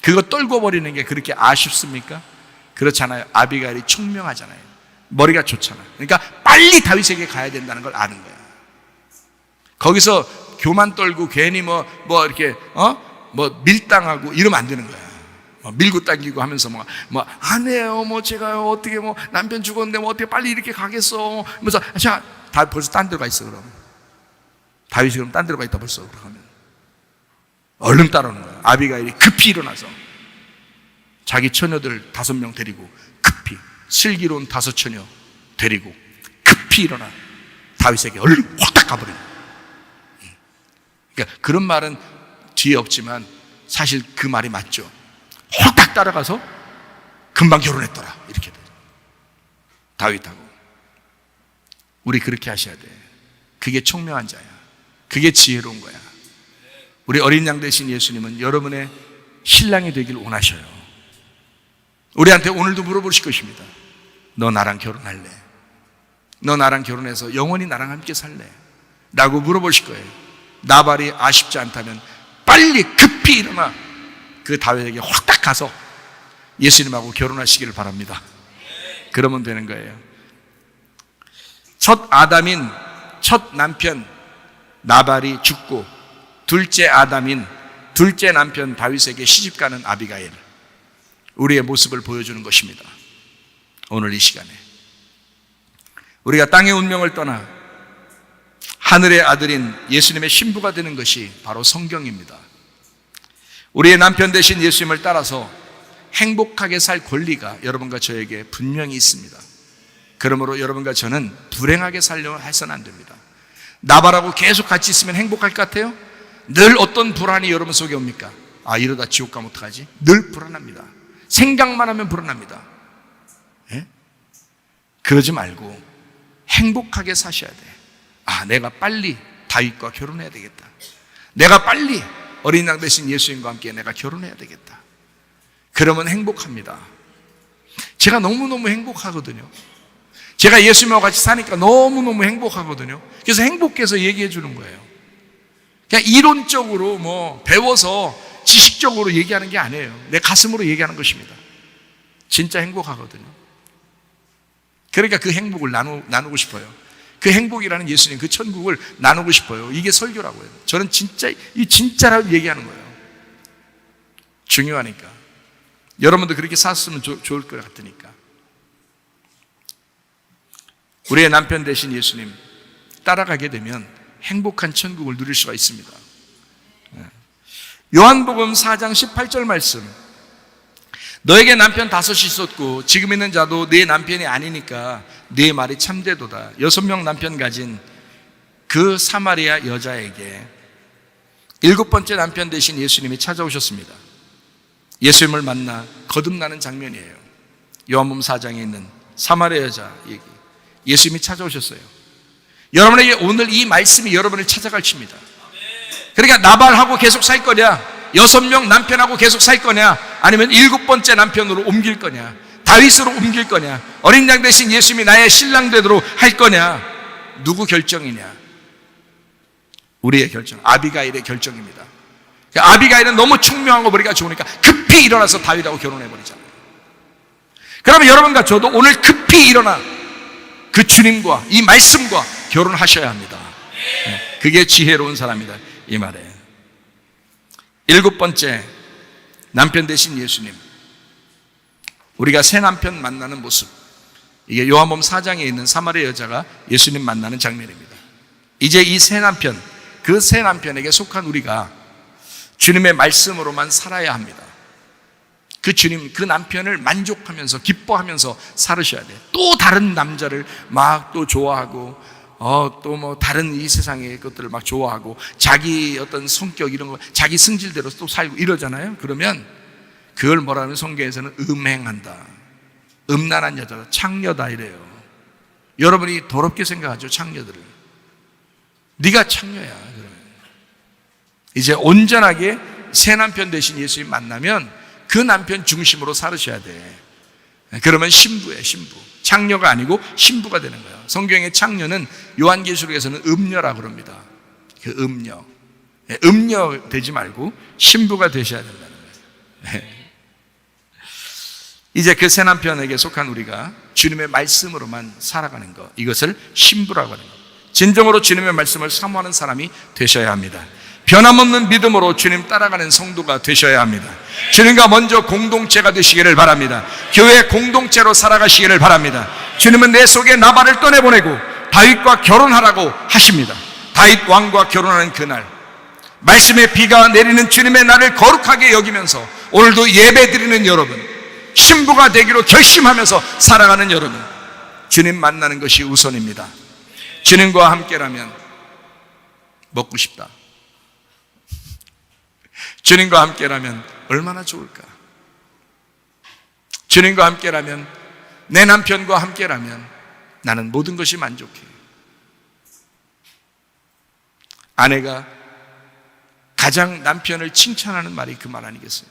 Speaker 1: 그거 떨고 버리는 게 그렇게 아쉽습니까? 그렇잖아요. 아비가일이 총명하잖아요. 머리가 좋잖아요. 그러니까 빨리 다윗에게 가야 된다는 걸 아는 거야. 거기서 교만 떨고 괜히 이렇게 밀당하고 이러면 안 되는 거야. 밀고 당기고 하면서 안 해요. 제가요 어떻게 남편 죽었는데 어떻게 빨리 이렇게 가겠어. 그래서 자, 다 벌써 딴 데로 가 있어 그럼. 다윗이 그럼 딴 데로 가 있다 벌써 그러면 얼른 따라오는 거야. 아비가일이 급히 일어나서 자기 처녀들 5명 데리고 급히 슬기로운 5처녀 데리고 급히 일어나 다윗에게 얼른 확딱 가버려. 그러니까 그런 말은 뒤에 없지만 사실 그 말이 맞죠. 확딱 따라가서 금방 결혼했더라 이렇게 돼. 다윗하고. 우리 그렇게 하셔야 돼. 그게 총명한 자야. 그게 지혜로운 거야. 우리 어린 양 되신 예수님은 여러분의 신랑이 되길 원하셔요. 우리한테 오늘도 물어보실 것입니다. 너 나랑 결혼할래? 너 나랑 결혼해서 영원히 나랑 함께 살래? 라고 물어보실 거예요. 나발이 아쉽지 않다면 빨리 급히 일어나 그 다윗에게 확딱 가서 예수님하고 결혼하시기를 바랍니다. 그러면 되는 거예요. 첫 아담인 첫 남편 나발이 죽고 둘째 아담인 둘째 남편 다윗에게 시집가는 아비가일, 우리의 모습을 보여주는 것입니다. 오늘 이 시간에 우리가 땅의 운명을 떠나 하늘의 아들인 예수님의 신부가 되는 것이 바로 성경입니다. 우리의 남편 되신 예수님을 따라서 행복하게 살 권리가 여러분과 저에게 분명히 있습니다. 그러므로 여러분과 저는 불행하게 살려 해서는 안 됩니다. 나발하고 계속 같이 있으면 행복할 것 같아요? 늘 어떤 불안이 여러분 속에 옵니까? 아, 이러다 지옥 가면 어떡하지? 늘 불안합니다. 생각만 하면 불안합니다. 예? 그러지 말고 행복하게 사셔야 돼. 아, 내가 빨리 다윗과 결혼해야 되겠다. 내가 빨리 어린 양 되신 예수님과 함께 내가 결혼해야 되겠다. 그러면 행복합니다. 제가 너무너무 행복하거든요. 제가 예수님하고 같이 사니까 너무너무 행복하거든요. 그래서 행복해서 얘기해 주는 거예요. 그냥 이론적으로 배워서 지식적으로 얘기하는 게 아니에요. 내 가슴으로 얘기하는 것입니다. 진짜 행복하거든요. 그러니까 그 행복을 나누고 싶어요. 그 행복이라는 예수님, 그 천국을 나누고 싶어요. 이게 설교라고요. 저는 진짜라고 얘기하는 거예요. 중요하니까. 여러분도 그렇게 샀으면 좋을 것 같으니까. 우리의 남편 되신 예수님 따라가게 되면 행복한 천국을 누릴 수가 있습니다. 요한복음 4장 18절 말씀, 너에게 남편 5이 있었고 지금 있는 자도 네 남편이 아니니까 네 말이 참되도다. 6명 남편 가진 그 사마리아 여자에게 7번째 남편 되신 예수님이 찾아오셨습니다. 예수님을 만나 거듭나는 장면이에요. 요한복음 4장에 있는 사마리아 여자 얘기. 예수님이 찾아오셨어요. 여러분에게 오늘 이 말씀이 여러분을 찾아갈 칩니다. 그러니까 나발하고 계속 살 거냐, 6명 남편하고 계속 살 거냐, 아니면 7번째 남편으로 옮길 거냐, 다윗으로 옮길 거냐, 어린 양 대신 예수님이 나의 신랑 되도록 할 거냐, 누구 결정이냐? 우리의 결정, 아비가일의 결정입니다. 아비가일은 너무 총명하고 머리가 좋으니까 급히 일어나서 다윗하고 결혼해버리잖아요. 그러면 여러분과 저도 오늘 급히 일어나 그 주님과 이 말씀과 결혼하셔야 합니다. 그게 지혜로운 사람이다, 이 말에. 7번째 남편 되신 예수님, 우리가 새 남편 만나는 모습, 이게 요한복음 4장에 있는 사마리아 여자가 예수님 만나는 장면입니다. 이제 이 새 남편, 그 새 남편에게 속한 우리가 주님의 말씀으로만 살아야 합니다. 그 주님, 그 남편을 만족하면서 기뻐하면서 살으셔야 돼요. 또 다른 남자를 막 또 좋아하고 또 다른 이 세상의 것들을 막 좋아하고 자기 어떤 성격 이런 거 자기 승질대로 또 살고 이러잖아요. 그러면 그걸 뭐라는 성경에서는 음행한다, 음란한 여자다, 창녀다 이래요. 여러분이 더럽게 생각하죠, 창녀들을. 네가 창녀야. 그러면 이제 온전하게 새 남편 되신 예수님 만나면 그 남편 중심으로 살으셔야 돼. 그러면 신부예요, 신부. 창녀가 아니고 신부가 되는 거예요. 성경의 창녀는 요한계시록에서는 음녀라고 그럽니다. 그 음녀. 음녀 되지 말고 신부가 되셔야 된다는 거예요. 이제 그 새 남편에게 속한 우리가 주님의 말씀으로만 살아가는 것, 이것을 신부라고 하는 것. 진정으로 주님의 말씀을 사모하는 사람이 되셔야 합니다. 변함없는 믿음으로 주님 따라가는 성도가 되셔야 합니다. 주님과 먼저 공동체가 되시기를 바랍니다. 교회 공동체로 살아가시기를 바랍니다. 주님은 내 속에 나발을 떠내보내고 다윗과 결혼하라고 하십니다. 다윗 왕과 결혼하는 그날, 말씀의 비가 내리는 주님의 날을 거룩하게 여기면서 오늘도 예배 드리는 여러분, 신부가 되기로 결심하면서 살아가는 여러분, 주님 만나는 것이 우선입니다. 주님과 함께라면 먹고 싶다. 주님과 함께라면 얼마나 좋을까? 주님과 함께라면, 내 남편과 함께라면 나는 모든 것이 만족해. 아내가 가장 남편을 칭찬하는 말이 그 말 아니겠어요?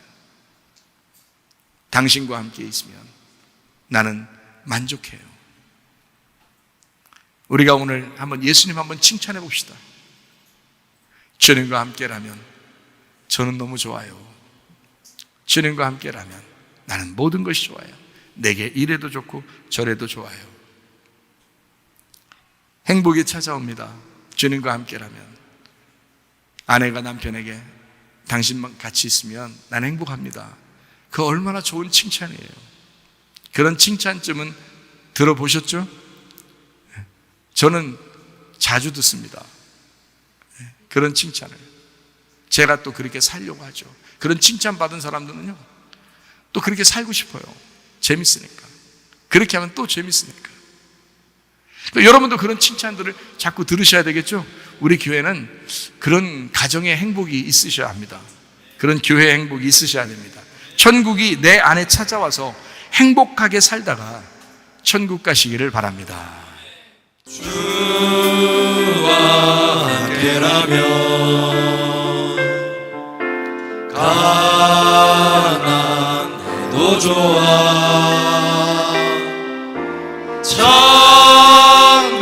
Speaker 1: 당신과 함께 있으면 나는 만족해요. 우리가 오늘 한번 예수님 한번 칭찬해 봅시다. 주님과 함께라면 저는 너무 좋아요. 주님과 함께라면 나는 모든 것이 좋아요. 내게 이래도 좋고 저래도 좋아요. 행복이 찾아옵니다. 주님과 함께라면. 아내가 남편에게 당신만 같이 있으면 난 행복합니다. 그 얼마나 좋은 칭찬이에요. 그런 칭찬쯤은 들어보셨죠? 저는 자주 듣습니다. 그런 칭찬을. 제가 또 그렇게 살려고 하죠. 그런 칭찬받은 사람들은요, 또 그렇게 살고 싶어요. 재밌으니까. 그렇게 하면 또 재밌으니까. 여러분도 그런 칭찬들을 자꾸 들으셔야 되겠죠? 우리 교회는 그런 가정의 행복이 있으셔야 합니다. 그런 교회의 행복이 있으셔야 됩니다. 천국이 내 안에 찾아와서 행복하게 살다가 천국 가시기를 바랍니다.
Speaker 2: 주와 함께라면 가난해도 좋아 참된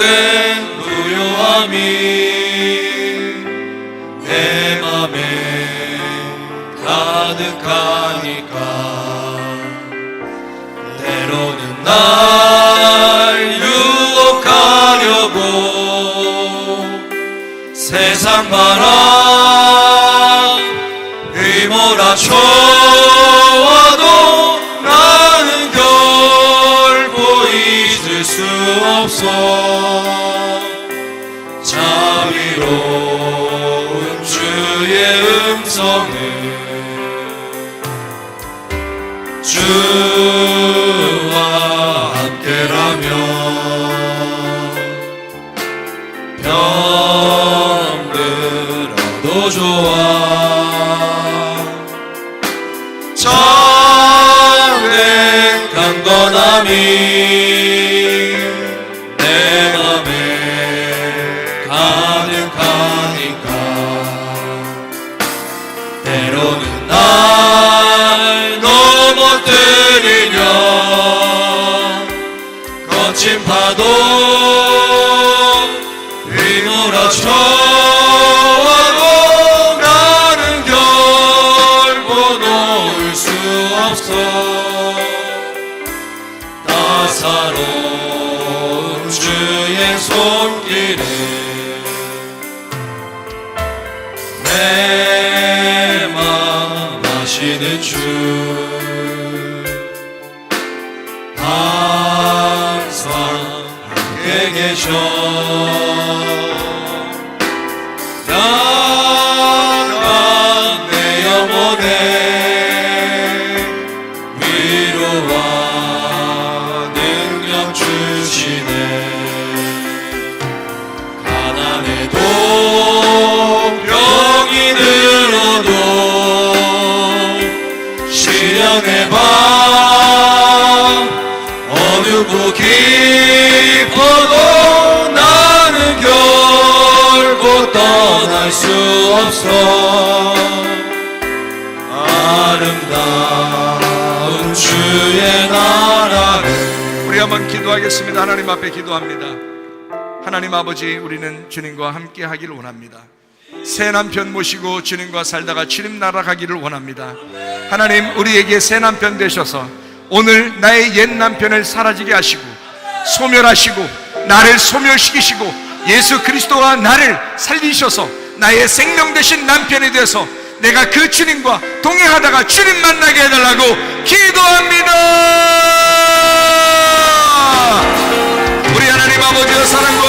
Speaker 2: 부요함이 내 맘에 가득하니까 때로는 날 유혹하려고 세상 바람 휘몰아쳐와도 나는 결코 잊을 수 없어 자비로운 주의 음성을 주와 함께라면 병들어도 좋아 참된 강건함이 내 맘에 가득하니까 때로는 날 넘어뜨리려 거친 파도 휘몰아쳐와도 나는 결코 놓을 수 없어 따사로운 주의 손길을 내 맘 아시는 주 항상 함께 계셔 나간 내 영혼에 위로와 능력 주시네 가난해도 병이 들어도 시련의 밤 어둡고 깊어도 나는 결코 떠날 수 없어 아름다운 주의 나라를
Speaker 1: 우리 한번 기도하겠습니다. 하나님 앞에 기도합니다. 하나님 아버지, 우리는 주님과 함께 하기를 원합니다. 새 남편 모시고 주님과 살다가 주님 나라 가기를 원합니다. 하나님, 우리에게 새 남편 되셔서 오늘 나의 옛 남편을 사라지게 하시고 소멸하시고 나를 소멸시키시고 예수 그리스도와 나를 살리셔서 나의 생명 되신 남편이 되어서 내가 그 주님과 동행하다가 주님 만나게 해달라고 기도합니다. 우리 하나님 아버지의 사랑과